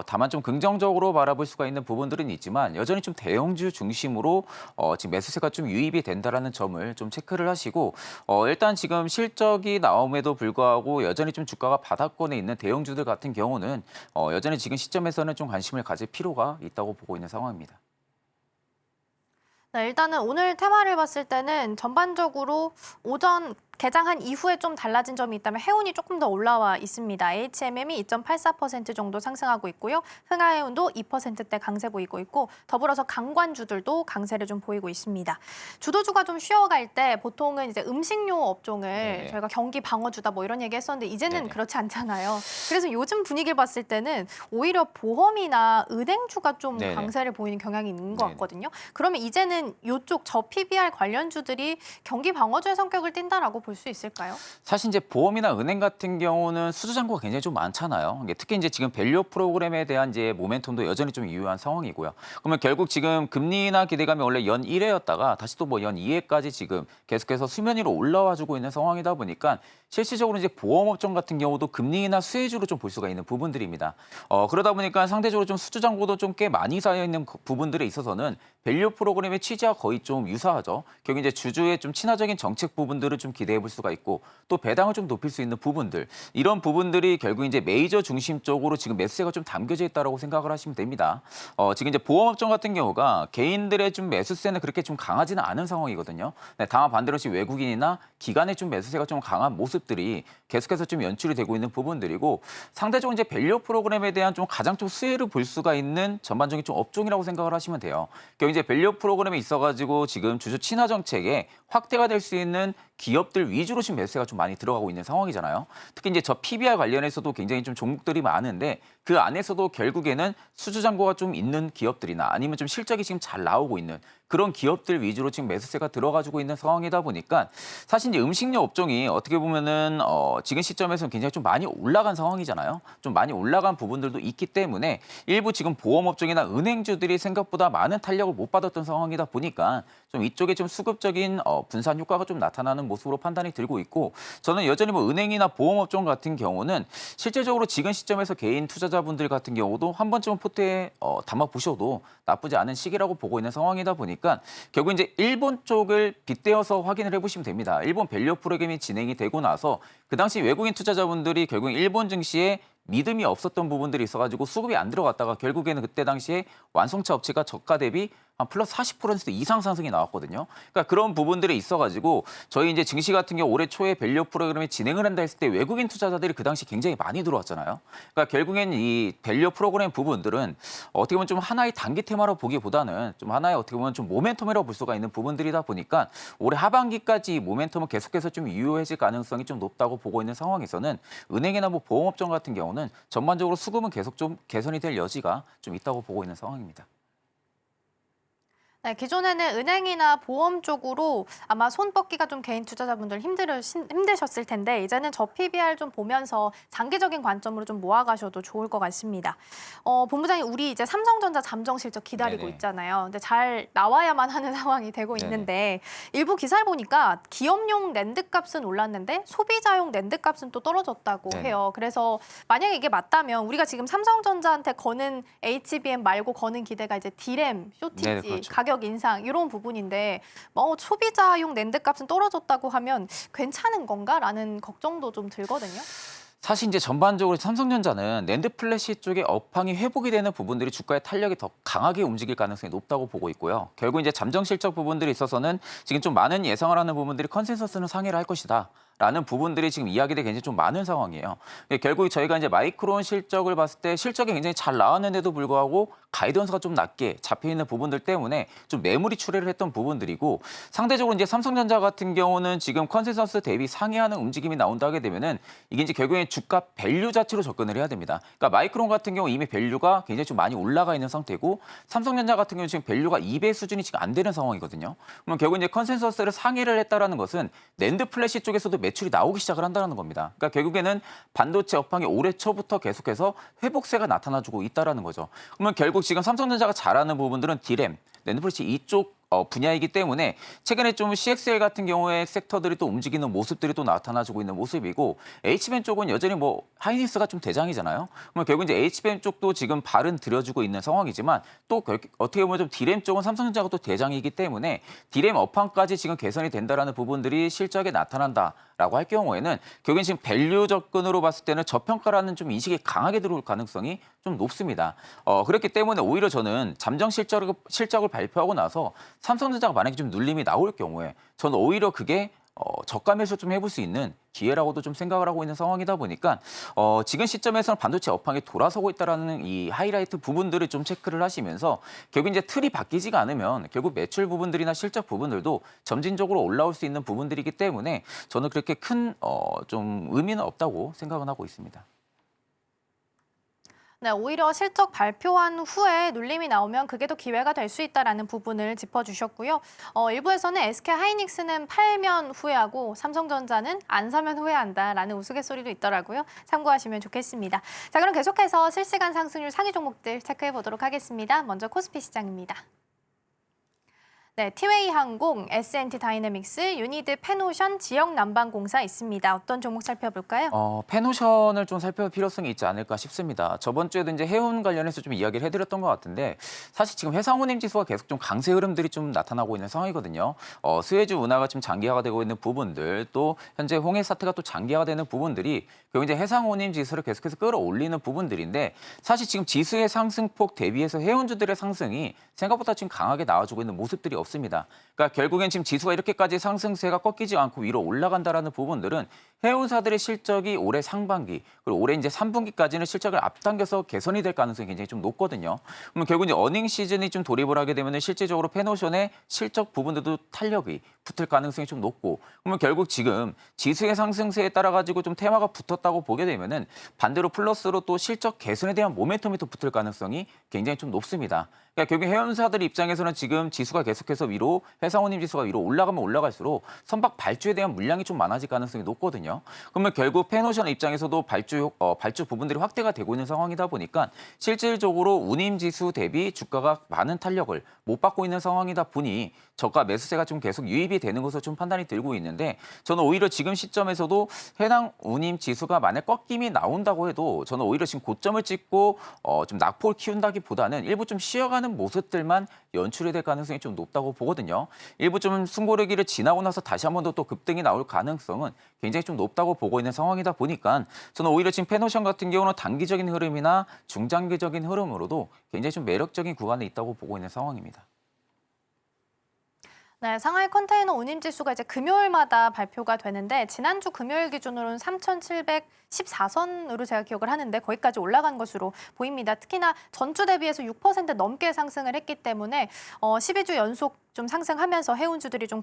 다만 좀 긍정적으로 바라볼 수가 있는 부분들은 있지만 여전히 좀 대형주 중심으로 지금 매수세가 좀 유입이 된다라는 점을 좀 체크를 하시고 일단 지금 실적이 나옴에도 불구하고 여전히 좀 주가가 바닥권에 있는 대형주들 같은 경우는 여전히 지금 시점에서는 좀 관심을 가질 필요가 있다고 보고 있는 상황입니다. 네, 일단은 오늘 테마를 봤을 때는 전반적으로 오전 개장한 이후에 좀 달라진 점이 있다면 해운이 조금 더 올라와 있습니다. HMM이 2.84% 정도 상승하고 있고요. 흥하해운도 2%대 강세 보이고 있고 더불어서 강관주들도 강세를 좀 보이고 있습니다. 주도주가 좀 쉬어갈 때 보통은 이제 음식료 업종을 네네. 저희가 경기 방어주다 뭐 이런 얘기 했었는데 이제는 네네. 그렇지 않잖아요. 그래서 요즘 분위기를 봤을 때는 오히려 보험이나 은행주가 좀 네네. 강세를 보이는 경향이 있는 것 네네. 같거든요. 그러면 이제는 이쪽 저 PBR 관련주들이 경기 방어주의 성격을 띈다라고 볼 수 있을까요? 사실 이제 보험이나 은행 같은 경우는 수주 잔고가 굉장히 좀 많잖아요. 특히 이제 지금 밸류 프로그램에 대한 이제 모멘텀도 여전히 좀 유효한 상황이고요. 그러면 결국 지금 금리나 기대감이 원래 연 1회였다가 다시 또 연 2회까지 지금 계속해서 수면 위로 올라와주고 있는 상황이다 보니까 실질적으로 이제 보험업종 같은 경우도 금리나 수혜주로 좀 볼 수가 있는 부분들입니다. 그러다 보니까 상대적으로 좀 수주 잔고도 좀 꽤 많이 쌓여 있는 부분들에 있어서는 밸류 프로그램의 취지와 거의 좀 유사하죠. 결국 이제 주주의 좀 친화적인 정책 부분들을 좀 기대해 볼 수가 있고 또 배당을 좀 높일 수 있는 부분들 이런 부분들이 결국 이제 메이저 중심 쪽으로 지금 매수세가 좀 담겨져 있다라고 생각을 하시면 됩니다. 지금 이제 보험업종 같은 경우가 개인들의 좀 매수세는 그렇게 좀 강하지는 않은 상황이거든요. 네, 다만 반대로 지금 외국인이나 기관의 좀 매수세가 좀 강한 모습들이 계속해서 좀 연출이 되고 있는 부분들이고 상대적으로 이제 밸류 프로그램에 대한 좀 가장 좀 수혜를 볼 수가 있는 전반적인 좀 업종이라고 생각을 하시면 돼요. 결국 이제 밸류 프로그램에 있어가지고 지금 주주 친화 정책에 확대가 될 수 있는 기업들 위주로 지금 매수세가 좀 많이 들어가고 있는 상황이잖아요. 특히 이제 저 PBR 관련해서도 굉장히 좀 종목들이 많은데 그 안에서도 결국에는 수주 잔고가 좀 있는 기업들이나 아니면 좀 실적이 지금 잘 나오고 있는 그런 기업들 위주로 지금 매수세가 들어가지고 있는 상황이다 보니까 사실 이제 음식료 업종이 어떻게 보면은 지금 시점에서는 굉장히 좀 많이 올라간 상황이잖아요. 좀 많이 올라간 부분들도 있기 때문에 일부 지금 보험업종이나 은행주들이 생각보다 많은 탄력을 못 받았던 상황이다 보니까 좀 이쪽에 좀 수급적인 분산 효과가 좀 나타나는 모습으로 판단이 들고 있고 저는 여전히 뭐 은행이나 보험업종 같은 경우는 실제적으로 지금 시점에서 개인 투자자분들 같은 경우도 한 번쯤은 포트에 담아 보셔도 나쁘지 않은 시기라고 보고 있는 상황이다 보니까 결국 이제 일본 쪽을 빗대어서 확인을 해보시면 됩니다. 일본 밸류 프로그램이 진행이 되고 나서 그 당시 외국인 투자자분들이 결국 일본 증시에 믿음이 없었던 부분들이 있어가지고 수급이 안 들어갔다가 결국에는 그때 당시에 완성차 업체가 저가 대비 한 플러스 40% 이상 상승이 나왔거든요. 그러니까 그런 부분들이 있어가지고 저희 이제 증시 같은 경우 올해 초에 밸류 프로그램이 진행을 한다 했을 때 외국인 투자자들이 그 당시 굉장히 많이 들어왔잖아요. 그러니까 결국엔 이 밸류 프로그램 부분들은 어떻게 보면 좀 하나의 단기 테마로 보기보다는 좀 하나의 어떻게 보면 좀 모멘텀이라고 볼 수가 있는 부분들이다 보니까 올해 하반기까지 이 모멘텀은 계속해서 좀 유효해질 가능성이 좀 높다고 보고 있는 상황에서는 은행이나 뭐 보험업종 같은 경우는 전반적으로 수급은 계속 좀 개선이 될 여지가 좀 있다고 보고 있는 상황입니다. 네, 기존에는 은행이나 보험 쪽으로 아마 손 뻗기가 좀 개인 투자자분들 힘드셨을 텐데 이제는 저 PBR 좀 보면서 장기적인 관점으로 좀 모아가셔도 좋을 것 같습니다. 본부장님, 우리 이제 삼성전자 잠정 실적 기다리고 네네. 있잖아요. 근데 잘 나와야만 하는 상황이 되고 네네. 있는데 일부 기사를 보니까 기업용 랜드 값은 올랐는데 소비자용 랜드 값은 또 떨어졌다고 네네. 해요. 그래서 만약에 이게 맞다면 우리가 지금 삼성전자한테 거는 HBM 말고 거는 기대가 이제 D램, 쇼티지, 네네, 그렇죠. 가격 인상 이런 부분인데 뭐 소비자용 랜드 값은 떨어졌다고 하면 괜찮은 건가라는 걱정도 좀 들거든요. 사실 이제 전반적으로 삼성전자는 낸드 플래시 쪽의 업황이 회복이 되는 부분들이 주가의 탄력이 더 강하게 움직일 가능성이 높다고 보고 있고요. 결국 이제 잠정 실적 부분들이 있어서는 지금 좀 많은 예상을 하는 부분들이 컨센서스는 상회를 할 것이다. 라는 부분들이 지금 이야기들이 굉장히 좀 많은 상황이에요. 결국 저희가 이제 마이크론 실적을 봤을 때 실적이 굉장히 잘 나왔는데도 불구하고 가이던스가 좀 낮게 잡혀 있는 부분들 때문에 좀 매물이 출회를 했던 부분들이고 상대적으로 이제 삼성전자 같은 경우는 지금 컨센서스 대비 상회하는 움직임이 나온다 하게 되면은 이게 이제 결국에 주가 밸류 자체로 접근을 해야 됩니다. 그러니까 마이크론 같은 경우 이미 밸류가 굉장히 좀 많이 올라가 있는 상태고 삼성전자 같은 경우는 지금 밸류가 2배 수준이 지금 안 되는 상황이거든요. 그러면 결국 이제 컨센서스를 상회를 했다라는 것은 낸드 플래시 쪽에서도 매출이 나오기 시작을 한다는 겁니다. 그러니까 결국에는 반도체 업황이 올해 초부터 계속해서 회복세가 나타나주고 있다는 거죠. 그러면 결국 지금 삼성전자가 잘하는 부분들은 D램, 낸드 플래시 이쪽 분야이기 때문에 최근에 좀 CXL 같은 경우에 섹터들이 또 움직이는 모습들이 또 나타나주고 있는 모습이고 HBM 쪽은 여전히 뭐 하이닉스가 좀 대장이잖아요. 그러면 결국 이제 HBM 쪽도 지금 발은 들여주고 있는 상황이지만 또 어떻게 보면 좀 D램 쪽은 삼성전자가 또 대장이기 때문에 D램 업황까지 지금 개선이 된다라는 부분들이 실적에 나타난다라고 할 경우에는 결국엔 지금 밸류 접근으로 봤을 때는 저평가라는 좀 인식이 강하게 들어올 가능성이 좀 높습니다. 그렇기 때문에 오히려 저는 잠정 실적을 발표하고 나서 삼성전자가 만약에 좀 눌림이 나올 경우에 저는 오히려 그게 저가 매수 좀 해볼 수 있는 기회라고도 좀 생각을 하고 있는 상황이다 보니까 지금 시점에서는 반도체 업황이 돌아서고 있다라는 이 하이라이트 부분들을 좀 체크를 하시면서 결국 이제 틀이 바뀌지가 않으면 결국 매출 부분들이나 실적 부분들도 점진적으로 올라올 수 있는 부분들이기 때문에 저는 그렇게 큰 좀 의미는 없다고 생각은 하고 있습니다. 네, 오히려 실적 발표한 후에 눌림이 나오면 그게 더 기회가 될 수 있다라는 부분을 짚어주셨고요. 일부에서는 SK 하이닉스는 팔면 후회하고 삼성전자는 안 사면 후회한다라는 우스갯소리도 있더라고요. 참고하시면 좋겠습니다. 자, 그럼 계속해서 실시간 상승률 상위 종목들 체크해 보도록 하겠습니다. 먼저 코스피 시장입니다. 네, 티웨이 항공, S&T 다이내믹스, 유니드 페노션 지역 난방공사 있습니다. 어떤 종목 살펴볼까요? 페노션을 좀 살펴볼 필요성이 있지 않을까 싶습니다. 저번 주에도 이제 해운 관련해서 좀 이야기를 해드렸던 것 같은데 사실 지금 해상운임 지수가 계속 좀 강세 흐름들이 좀 나타나고 있는 상황이거든요. 스웨즈 운하가 좀 장기화가 되고 있는 부분들, 또 현재 홍해 사태가 또 장기화가 되는 부분들이 결국 이제 해상운임 지수를 계속해서 끌어올리는 부분들인데 사실 지금 지수의 상승폭 대비해서 해운주들의 상승이 생각보다 지금 강하게 나와주고 있는 모습들이 없습니다. 그러니까 결국엔 지금 지수가 이렇게까지 상승세가 꺾이지 않고 위로 올라간다라는 부분들은 해운사들의 실적이 올해 상반기 그리고 올해 이제 3분기까지는 실적을 앞당겨서 개선이 될 가능성이 굉장히 좀 높거든요. 그러면 결국 이제 어닝 시즌이 좀 돌입을 하게 되면 실질적으로 페노션의 실적 부분들도 탄력이 붙을 가능성이 좀 높고 그러면 결국 지금 지수의 상승세에 따라 가지고 좀 테마가 붙었다고 보게 되면은 반대로 플러스로 또 실적 개선에 대한 모멘텀이 또 붙을 가능성이 굉장히 좀 높습니다. 그러니까 결국 해운사들 입장에서는 지금 지수가 계속해서 위로 해상운임 지수가 위로 올라가면 올라갈수록 선박 발주에 대한 물량이 좀 많아질 가능성이 높거든요. 그러면 결국 페노션 입장에서도 발주 부분들이 확대가 되고 있는 상황이다 보니까 실질적으로 운임 지수 대비 주가가 많은 탄력을 못 받고 있는 상황이다 보니 저가 매수세가 좀 계속 유입이 되는 것으로 좀 판단이 들고 있는데 저는 오히려 지금 시점에서도 해당 운임 지수가 만약 꺾임이 나온다고 해도 저는 오히려 지금 고점을 찍고 좀 낙폭을 키운다기보다는 일부 좀 쉬어가는 모습들만 연출이 될 가능성이 좀 높다고 보거든요. 일부 좀 숨고르기를 지나고 나서 다시 한 번 더 또 급등이 나올 가능성은 굉장히 좀 높다고 보고 있는 상황이다 보니까 저는 오히려 지금 페노션 같은 경우는 단기적인 흐름이나 중장기적인 흐름으로도 굉장히 좀 매력적인 구간에 있다고 보고 있는 상황입니다. 네, 상하이 컨테이너 운임지수가 이제 금요일마다 발표가 되는데 지난주 금요일 기준으로는 3,714선으로 제가 기억을 하는데 거기까지 올라간 것으로 보입니다. 특히나 전주 대비해서 6% 넘게 상승을 했기 때문에 12주 연속 좀 상승하면서 해운주들이 좀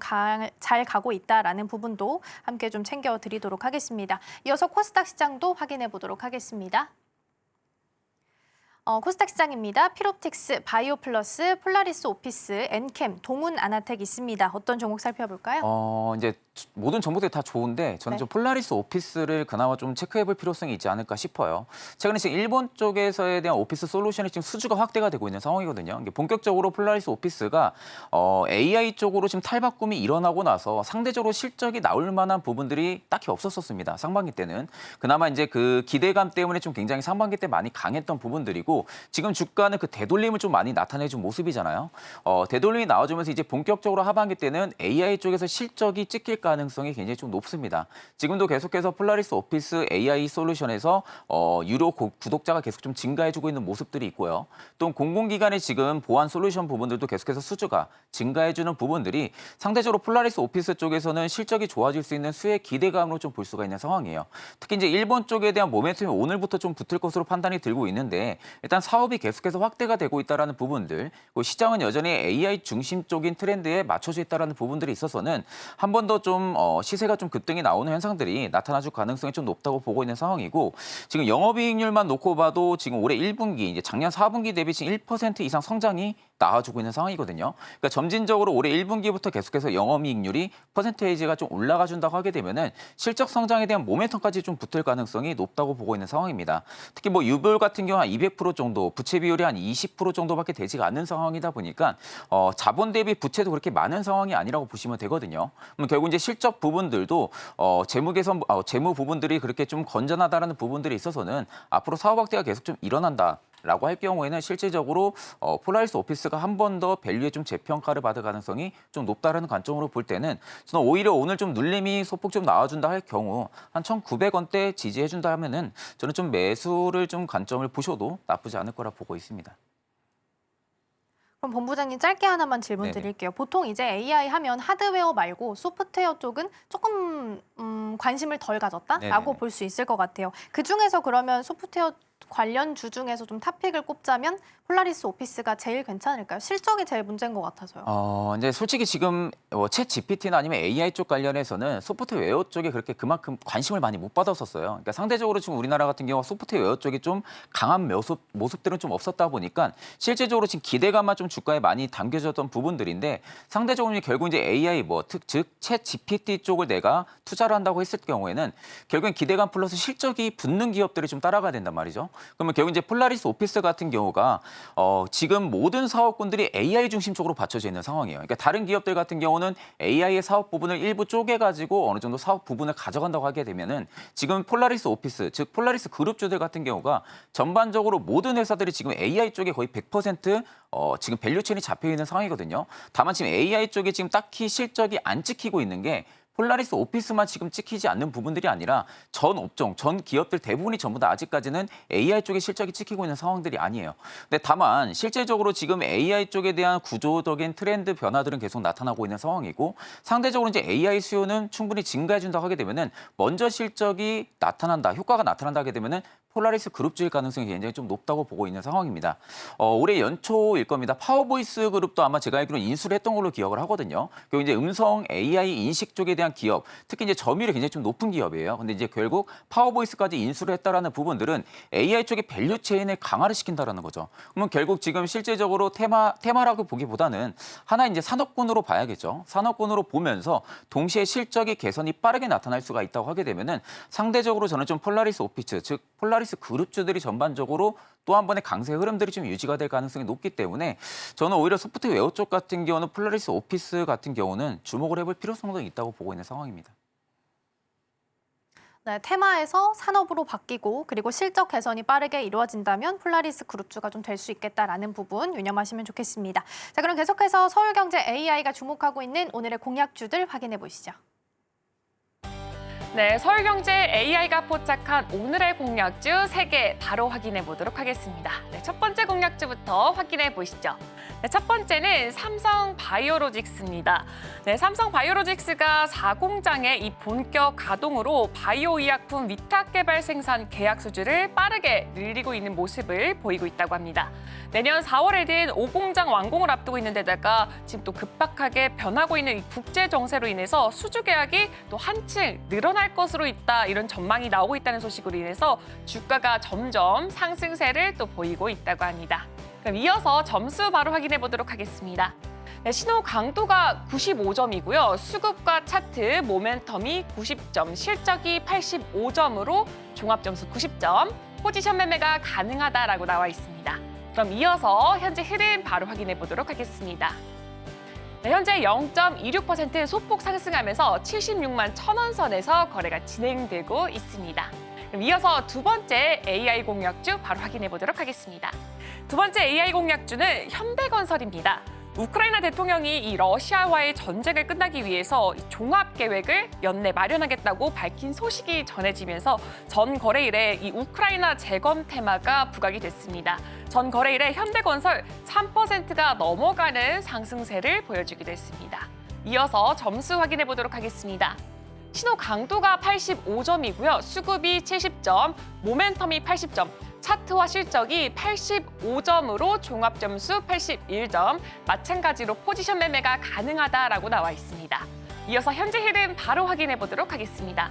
잘 가고 있다라는 부분도 함께 좀 챙겨드리도록 하겠습니다. 이어서 코스닥 시장도 확인해 보도록 하겠습니다. 코스닥 시장입니다. 피롭틱스, 바이오플러스, 폴라리스 오피스, 엔캠, 동훈 아나텍 있습니다. 어떤 종목 살펴볼까요? 이제 모든 정보들이 다 좋은데 저는 네. 좀 폴라리스 오피스를 그나마 좀 체크해볼 필요성이 있지 않을까 싶어요. 최근에 지금 일본 쪽에서에 대한 오피스 솔루션이 지금 수주가 확대가 되고 있는 상황이거든요. 이게 본격적으로 폴라리스 오피스가 AI 쪽으로 지금 탈바꿈이 일어나고 나서 상대적으로 실적이 나올 만한 부분들이 딱히 없었습니다. 상반기 때는 그나마 이제 그 기대감 때문에 좀 굉장히 상반기 때 많이 강했던 부분들이고 지금 주가는 그 되돌림을 좀 많이 나타내준 모습이잖아요. 되돌림이 나와주면서 이제 본격적으로 하반기 때는 AI 쪽에서 실적이 찍힐 가능성이 굉장히 좀 높습니다. 지금도 계속해서 폴라리스 오피스 AI 솔루션에서 유료 구독자가 계속 좀 증가해주고 있는 모습들이 있고요. 또 공공기관의 지금 보안 솔루션 부분들도 계속해서 수주가 증가해주는 부분들이 상대적으로 폴라리스 오피스 쪽에서는 실적이 좋아질 수 있는 수혜 기대감으로 좀 볼 수가 있는 상황이에요. 특히 이제 일본 쪽에 대한 모멘텀이 오늘부터 좀 붙을 것으로 판단이 들고 있는데 일단 사업이 계속해서 확대가 되고 있다는 부분들, 그리고 시장은 여전히 AI 중심 쪽인 트렌드에 맞춰져 있다는 부분들이 있어서는 한 번 더 좀 시세가 좀 급등이 나오는 현상들이 나타나줄 가능성이 좀 높다고 보고 있는 상황이고 지금 영업이익률만 놓고 봐도 지금 올해 1분기, 이제 작년 4분기 대비 지금 1% 이상 성장이 나와주고 있는 상황이거든요. 그러니까 점진적으로 올해 1분기부터 계속해서 영업이익률이 퍼센테이지가 좀 올라가 준다고 하게 되면은 실적 성장에 대한 모멘텀까지 좀 붙을 가능성이 높다고 보고 있는 상황입니다. 특히 뭐 유별 같은 경우 한 200% 정도, 부채 비율이 한 20% 정도밖에 되지가 않는 상황이다 보니까 자본 대비 부채도 그렇게 많은 상황이 아니라고 보시면 되거든요. 그럼 결국 이제 실적 부분들도 재무 개선, 재무 부분들이 그렇게 좀 건전하다라는 부분들이 있어서는 앞으로 사업 확대가 계속 좀 일어난다. 라고 할 경우에는 실질적으로 폴라리스 오피스가 한 번 더 밸류에 좀 재평가를 받을 가능성이 좀 높다라는 관점으로 볼 때는 저는 오히려 오늘 좀 눌림이 소폭 좀 나와준다 할 경우 한 1,900원대 지지해준다 하면은 저는 좀 매수를 좀 관점을 보셔도 나쁘지 않을 거라 보고 있습니다. 그럼 본부장님 짧게 하나만 질문 네네. 드릴게요. 보통 이제 AI 하면 하드웨어 말고 소프트웨어 쪽은 조금 관심을 덜 가졌다라고 네네네. 볼 수 있을 것 같아요. 그중에서 그러면 소프트웨어 관련 주 중에서 좀 탑픽을 꼽자면 폴라리스 오피스가 제일 괜찮을까요? 실적이 제일 문제인 것 같아서요. 이제 솔직히 지금 챗 GPT나 아니면 AI 쪽 관련해서는 소프트웨어 쪽에 그렇게 그만큼 관심을 많이 못 받았었어요. 그러니까 상대적으로 지금 우리나라 같은 경우 소프트웨어 쪽이 좀 강한 모습들은 좀 없었다 보니까 실제적으로 지금 기대감만 좀 주가에 많이 담겨졌던 부분들인데 상대적으로 결국 이제 AI 즉 챗 GPT 쪽을 내가 투자를 한다고 했을 경우에는 결국엔 기대감 플러스 실적이 붙는 기업들이 좀 따라가야 된단 말이죠. 거죠. 그러면 결국 이제 폴라리스 오피스 같은 경우가 지금 모든 사업군들이 AI 중심적으로 받쳐져 있는 상황이에요. 그러니까 다른 기업들 같은 경우는 AI의 사업 부분을 일부 쪼개가지고 어느 정도 사업 부분을 가져간다고 하게 되면은 지금 폴라리스 오피스, 즉 폴라리스 그룹주들 같은 경우가 전반적으로 모든 회사들이 지금 AI 쪽에 거의 100% 지금 밸류체인이 잡혀 있는 상황이거든요. 다만 지금 AI 쪽에 지금 딱히 실적이 안 찍히고 있는 게 폴라리스 오피스만 지금 찍히지 않는 부분들이 아니라 전 업종, 전 기업들 대부분이 전부 다 아직까지는 AI 쪽에 실적이 찍히고 있는 상황들이 아니에요. 근데 다만 실제적으로 지금 AI 쪽에 대한 구조적인 트렌드 변화들은 계속 나타나고 있는 상황이고 상대적으로 이제 AI 수요는 충분히 증가해준다고 하게 되면은 먼저 실적이 나타난다, 효과가 나타난다 하게 되면은 폴라리스 그룹주일 가능성이 굉장히 좀 높다고 보고 있는 상황입니다. 올해 연초일 겁니다. 파워보이스 그룹도 아마 제가 알기로는 인수를 했던 걸로 기억을 하거든요. 그리고 이제 음성 AI 인식 쪽에 대한 기업, 특히 이제 점유율이 굉장히 좀 높은 기업이에요. 근데 이제 결국 파워보이스까지 인수를 했다라는 부분들은 AI 쪽의 밸류 체인을 강화를 시킨다라는 거죠. 그러면 결국 지금 실제적으로 테마라고 보기보다는 하나 이제 산업군으로 봐야겠죠. 산업군으로 보면서 동시에 실적의 개선이 빠르게 나타날 수가 있다고 하게 되면은 상대적으로 저는 좀 폴라리스 오피스, 즉 폴라리스 그룹주들이 전반적으로 또 한 번의 강세 흐름들이 좀 유지가 될 가능성이 높기 때문에 저는 오히려 소프트웨어 쪽 같은 경우는 폴라리스 오피스 같은 경우는 주목을 해볼 필요성도 있다고 보고 있는 상황입니다. 네, 테마에서 산업으로 바뀌고 그리고 실적 개선이 빠르게 이루어진다면 폴라리스 그룹주가 좀 될 수 있겠다라는 부분 유념하시면 좋겠습니다. 자, 그럼 계속해서 서울경제 AI가 주목하고 있는 오늘의 공약주들 확인해 보시죠. 네, 서울경제 AI가 포착한 오늘의 공약주 3개 바로 확인해 보도록 하겠습니다. 네, 첫 번째 공약주부터 확인해 보시죠. 네, 첫 번째는 삼성바이오로직스입니다. 네, 삼성바이오로직스가 4공장의 이 본격 가동으로 바이오 의약품 위탁 개발 생산 계약 수주를 빠르게 늘리고 있는 모습을 보이고 있다고 합니다. 내년 4월에 된 5공장 완공을 앞두고 있는 데다가 지금 또 급박하게 변하고 있는 이 국제 정세로 인해서 수주 계약이 또 한층 늘어날 것으로 있다, 이런 전망이 나오고 있다는 소식으로 인해서 주가가 점점 상승세를 또 보이고 있다고 합니다. 그럼 이어서 점수 바로 확인해 보도록 하겠습니다. 네, 신호 강도가 95점이고요. 수급과 차트, 모멘텀이 90점, 실적이 85점으로 종합점수 90점, 포지션 매매가 가능하다라고 나와 있습니다. 그럼 이어서 현재 흐름 바로 확인해 보도록 하겠습니다. 네, 현재 0.26% 소폭 상승하면서 76만 1,000원 선에서 거래가 진행되고 있습니다. 그럼 이어서 두 번째 AI 공약주 바로 확인해 보도록 하겠습니다. 두 번째 AI 공약주는 현대건설입니다. 우크라이나 대통령이 이 러시아와의 전쟁을 끝나기 위해서 종합 계획을 연내 마련하겠다고 밝힌 소식이 전해지면서 전 거래일에 이 우크라이나 재검 테마가 부각이 됐습니다. 전 거래일에 현대건설 3%가 넘어가는 상승세를 보여주기도 했습니다. 이어서 점수 확인해 보도록 하겠습니다. 신호 강도가 85점이고요. 수급이 70점, 모멘텀이 80점, 차트와 실적이 85점으로 종합점수 81점, 마찬가지로 포지션 매매가 가능하다라고 나와 있습니다. 이어서 현재 흐름 바로 확인해 보도록 하겠습니다.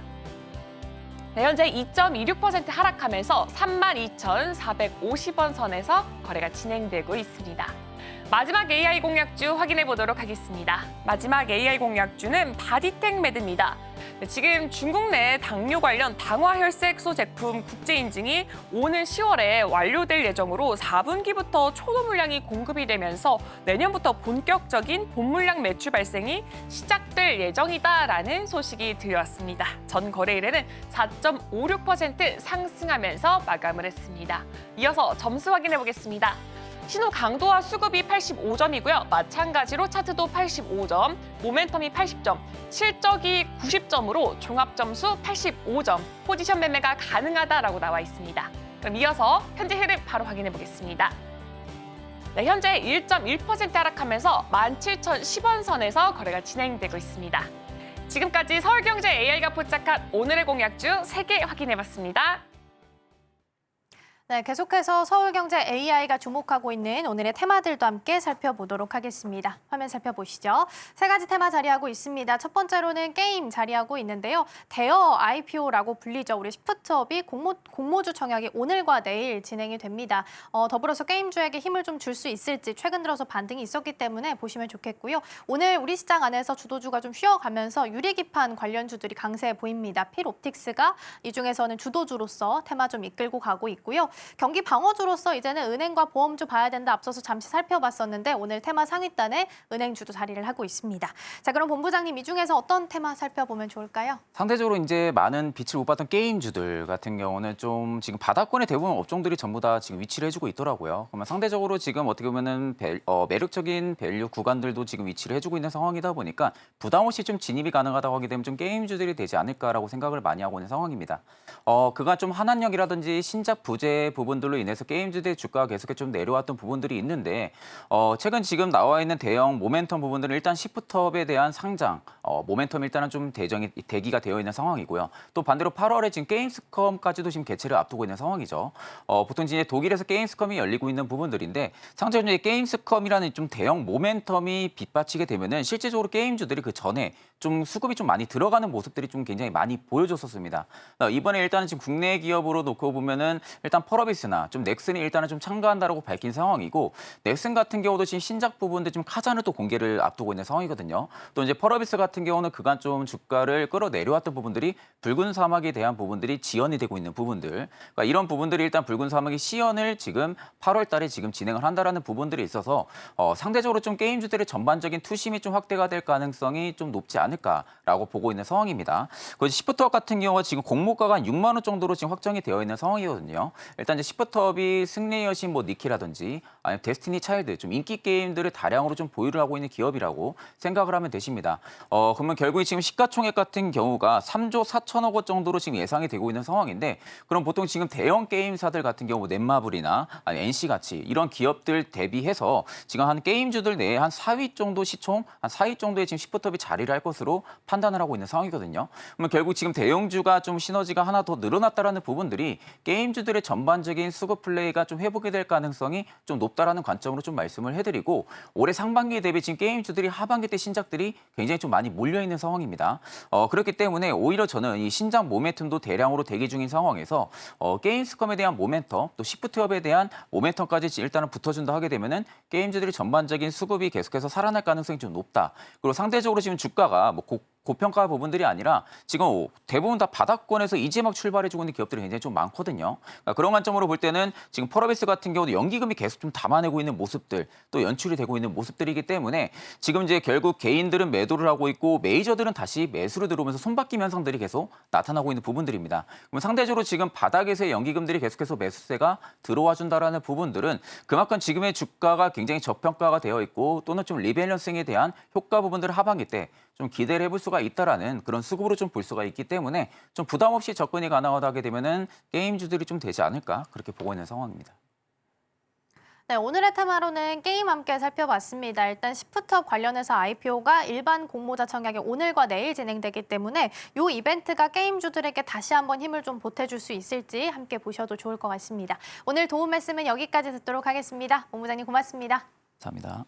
네, 현재 2.26% 하락하면서 32,450원 선에서 거래가 진행되고 있습니다. 마지막 AI 공약주 확인해 보도록 하겠습니다. 마지막 AI 공약주는 바디텍 매드입니다. 네, 지금 중국 내 당뇨 관련 당화혈색소 제품 국제 인증이 오는 10월에 완료될 예정으로 4분기부터 초도 물량이 공급이 되면서 내년부터 본격적인 본물량 매출 발생이 시작될 예정이다라는 소식이 들려왔습니다. 전 거래일에는 4.56% 상승하면서 마감을 했습니다. 이어서 점수 확인해 보겠습니다. 신호 강도와 수급이 85점이고요. 마찬가지로 차트도 85점, 모멘텀이 80점, 실적이 90점으로 종합점수 85점, 포지션 매매가 가능하다라고 나와 있습니다. 그럼 이어서 현재 흐름 바로 확인해 보겠습니다. 네, 현재 1.1% 하락하면서 17,010원 선에서 거래가 진행되고 있습니다. 지금까지 서울경제 AI가 포착한 오늘의 공약주 3개 확인해 봤습니다. 네, 계속해서 서울경제 AI가 주목하고 있는 오늘의 테마들도 함께 살펴보도록 하겠습니다. 화면 살펴보시죠. 3가지 테마 자리하고 있습니다. 첫 번째로는 게임 자리하고 있는데요. 대여 IPO라고 불리죠. 우리 시프트업이 공모주 청약이 오늘과 내일 진행이 됩니다. 더불어서 게임주에게 힘을 좀 줄 수 있을지 최근 들어서 반등이 있었기 때문에 보시면 좋겠고요. 오늘 우리 시장 안에서 주도주가 좀 쉬어가면서 유리기판 관련주들이 강세 보입니다. 필옵틱스가 이 중에서는 주도주로서 테마 좀 이끌고 가고 있고요. 경기 방어주로서 이제는 은행과 보험주 봐야 된다 앞서서 잠시 살펴봤었는데 오늘 테마 상위단에 은행주도 자리를 하고 있습니다. 자, 그럼 본부장님 이 중에서 어떤 테마 살펴보면 좋을까요? 상대적으로 이제 많은 빛을 못 봤던 게임주들 같은 경우는 좀 지금 바닥권의 대부분 업종들이 전부 다 지금 위치를 해주고 있더라고요. 그러면 상대적으로 지금 어떻게 보면은 매력적인 밸류 구간들도 지금 위치를 해주고 있는 상황이다 보니까 부담 없이 좀 진입이 가능하다고 하게 되면 좀 게임주들이 되지 않을까라고 생각을 많이 하고 있는 상황입니다. 그간 좀 한한령이라든지 신작 부재 부분들로 인해서 게임주들의 주가가 계속해서 좀 내려왔던 부분들이 있는데 최근 지금 나와 있는 대형 모멘텀 부분들은 일단 시프트업에 대한 상장, 모멘텀이 일단은 좀 대기가 되어 있는 상황이고요. 또 반대로 8월에 지금 게임스컴까지도 지금 개최를 앞두고 있는 상황이죠. 보통 이제 독일에서 게임스컴이 열리고 있는 부분들인데 상대적으로 게임스컴이라는 좀 대형 모멘텀이 빗받치게 되면은 실제적으로 게임주들이 그 전에 좀 수급이 좀 많이 들어가는 모습들이 좀 굉장히 많이 보여줬었습니다. 이번에 일단은 지금 국내 기업으로 놓고 보면은 일단 펄어비스나 좀 넥슨이 일단은 좀 참가한다라고 밝힌 상황이고 넥슨 같은 경우도 지금 신작 부분들 지금 카잔을 또 공개를 앞두고 있는 상황이거든요. 또 이제 펄어비스 같은 경우는 그간 좀 주가를 끌어내려왔던 부분들이 붉은 사막에 대한 부분들이 지연이 되고 있는 부분들. 그러니까 이런 부분들이 일단 붉은 사막의 시연을 지금 8월 달에 지금 진행을 한다라는 부분들이 있어서 상대적으로 좀 게임주들의 전반적인 투심이 좀 확대가 될 가능성이 좀 높지 않을까라고 보고 있는 상황입니다. 그 시프트업 같은 경우가 지금 공모가가 한 6만 원 정도로 지금 확정이 되어 있는 상황이거든요. 일단 이제 시프트업이 승리의 여신 뭐 니키라든지 아니면 데스티니 차일드 좀 인기 게임들을 다량으로 좀 보유를 하고 있는 기업이라고 생각을 하면 되십니다. 그러면 결국에 지금 시가총액 같은 경우가 3조 4천억 원 정도로 지금 예상이 되고 있는 상황인데 그럼 보통 지금 대형 게임사들 같은 경우 넷마블이나 아니 NC같이 이런 기업들 대비해서 지금 한 게임주들 내에 한 4위 정도 시총 한 4위 정도의 지금 시프트업이 자리를 할 것으로 판단을 하고 있는 상황이거든요. 그러면 결국 지금 대형주가 좀 시너지가 하나 더 늘어났다라는 부분들이 게임주들의 전반적인 수급 플레이가 좀 회복이 될 가능성이 좀 높다라는 관점으로 좀 말씀을 해드리고 올해 상반기 대비 지금 게임주들이 하반기 때 신작들이 굉장히 좀 많이 몰려 있는 상황입니다. 그렇기 때문에 오히려 저는 이 신작 모멘텀도 대량으로 대기 중인 상황에서 게임스컴에 대한 모멘텀 또 시프트업에 대한 모멘텀까지 일단은 붙어준다 하게 되면은 게임주들이 전반적인 수급이 계속해서 살아날 가능성이 좀 높다. 그리고 상대적으로 지금 주가가 뭐 고평가 부분들이 아니라 지금 대부분 다 바닥권에서 이제 막 출발해주고 있는 기업들이 굉장히 좀 많거든요. 그러니까 그런 관점으로 볼 때는 지금 펄어비스 같은 경우도 연기금이 계속 좀 담아내고 있는 모습들 또 연출이 되고 있는 모습들이기 때문에 지금 이제 결국 개인들은 매도를 하고 있고 메이저들은 다시 매수로 들어오면서 손바뀜 현상들이 계속 나타나고 있는 부분들입니다. 그럼 상대적으로 지금 바닥에서의 연기금들이 계속해서 매수세가 들어와 준다라는 부분들은 그만큼 지금의 주가가 굉장히 저평가가 되어 있고 또는 좀 리밸런싱에 대한 효과 부분들을 하반기 때 좀 기대를 해볼 수가 있다라는 그런 수급으로 좀 볼 수가 있기 때문에 좀 부담 없이 접근이 가능하다 하게 되면은 게임주들이 좀 되지 않을까 그렇게 보고 있는 상황입니다. 네, 오늘의 테마로는 게임 함께 살펴봤습니다. 일단 시프트업 관련해서 IPO가 일반 공모자 청약이 오늘과 내일 진행되기 때문에 이 이벤트가 게임주들에게 다시 한번 힘을 좀 보태줄 수 있을지 함께 보셔도 좋을 것 같습니다. 오늘 도움 말씀은 여기까지 듣도록 하겠습니다. 본부장님 고맙습니다. 감사합니다.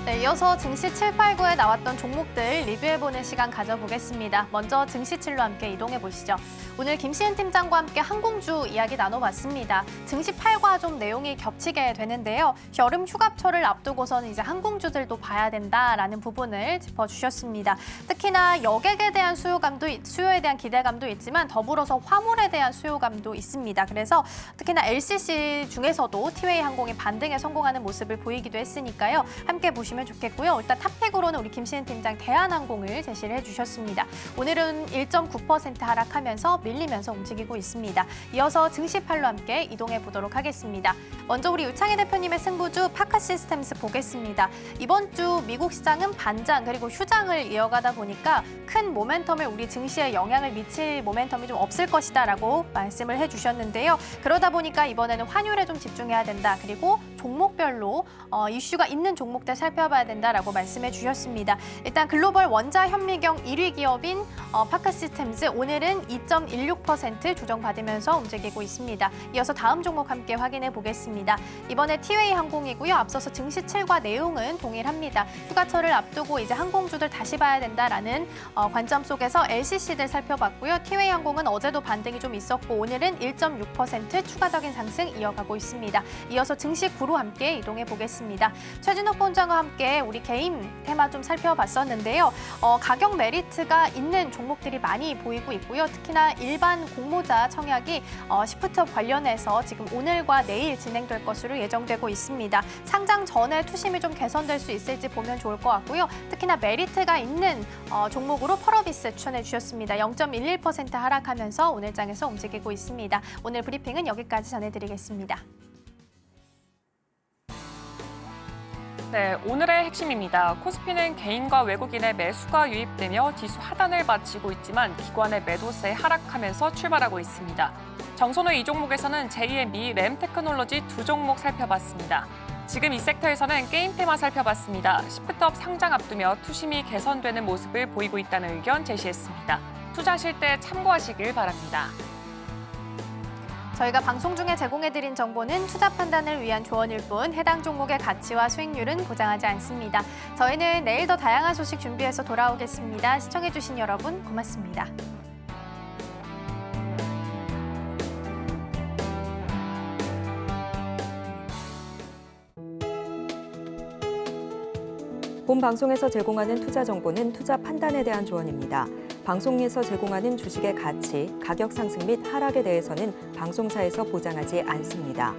네, 이어서 증시 789에 나왔던 종목들 리뷰해보는 시간 가져보겠습니다. 먼저 증시7로 함께 이동해보시죠. 오늘 김시은 팀장과 함께 항공주 이야기 나눠봤습니다. 증시 8과 좀 내용이 겹치게 되는데요. 여름 휴가철을 앞두고서는 이제 항공주들도 봐야 된다라는 부분을 짚어주셨습니다. 특히나 여객에 대한 수요에 대한 기대감도 있지만 더불어서 화물에 대한 수요감도 있습니다. 그래서 특히나 LCC 중에서도 티웨이 항공이 반등에 성공하는 모습을 보이기도 했으니까요. 함께 보시면 좋겠고요. 일단 탑픽으로는 우리 김시은 팀장 대한항공을 제시를 해주셨습니다. 오늘은 1.9% 하락하면서 밀리면서 움직이고 있습니다. 이어서 증시팔로 함께 이동해 보도록 하겠습니다. 먼저 우리 유창희 대표님의 승부주 파카시스템스 보겠습니다. 이번 주 미국 시장은 반장 그리고 휴장을 이어가다 보니까 큰 모멘텀에 우리 증시에 영향을 미칠 모멘텀이 좀 없을 것이다라고 말씀을 해주셨는데요. 그러다 보니까 이번에는 환율에 좀 집중해야 된다. 그리고 종목별로 이슈가 있는 종목들 살펴봐야 된다라고 말씀해 주셨습니다. 일단 글로벌 원자 현미경 1위 기업인 파카시스템즈 오늘은 2.16% 조정받으면서 움직이고 있습니다. 이어서 다음 종목 함께 확인해 보겠습니다. 이번에 티웨이 항공이고요. 앞서서 증시칠과 내용은 동일합니다. 휴가철을 앞두고 이제 항공주들 다시 봐야 된다라는 관점 속에서 LCC들 살펴봤고요. 티웨이 항공은 어제도 반등이 좀 있었고 오늘은 1.6% 추가적인 상승 이어가고 있습니다. 이어서 증시 구로 함께 이동해 보겠습니다. 최진욱 본장과 함께 우리 개인 테마 좀 살펴봤었는데요. 가격 메리트가 있는 종목들이 많이 보이고 있고요. 특히나 일반 공모자 청약이 시프트업 관련해서 지금 오늘과 내일 진행될 것으로 예정되고 있습니다. 상장 전에 투심이 좀 개선될 수 있을지 보면 좋을 것 같고요. 특히나 메리트가 있는 종목으로 펄어비스 추천해 주셨습니다. 0.11% 하락하면서 오늘 장에서 움직이고 있습니다. 오늘 브리핑은 여기까지 전해드리겠습니다. 네, 오늘의 핵심입니다. 코스피는 개인과 외국인의 매수가 유입되며 지수 하단을 마치고 있지만 기관의 매도세 하락하면서 출발하고 있습니다. 정선호 이 종목에서는 제2의 미 램테크놀로지 두 종목 살펴봤습니다. 지금 이 섹터에서는 게임 테마 살펴봤습니다. 시프트업 상장 앞두며 투심이 개선되는 모습을 보이고 있다는 의견 제시했습니다. 투자하실 때 참고하시길 바랍니다. 저희가 방송 중에 제공해드린 정보는 투자 판단을 위한 조언일 뿐 해당 종목의 가치와 수익률은 보장하지 않습니다. 저희는 내일 더 다양한 소식 준비해서 돌아오겠습니다. 시청해주신 여러분 고맙습니다. 본 방송에서 제공하는 투자 정보는 투자 판단에 대한 조언입니다. 방송에서 제공하는 주식의 가치, 가격 상승 및 하락에 대해서는 방송사에서 보장하지 않습니다.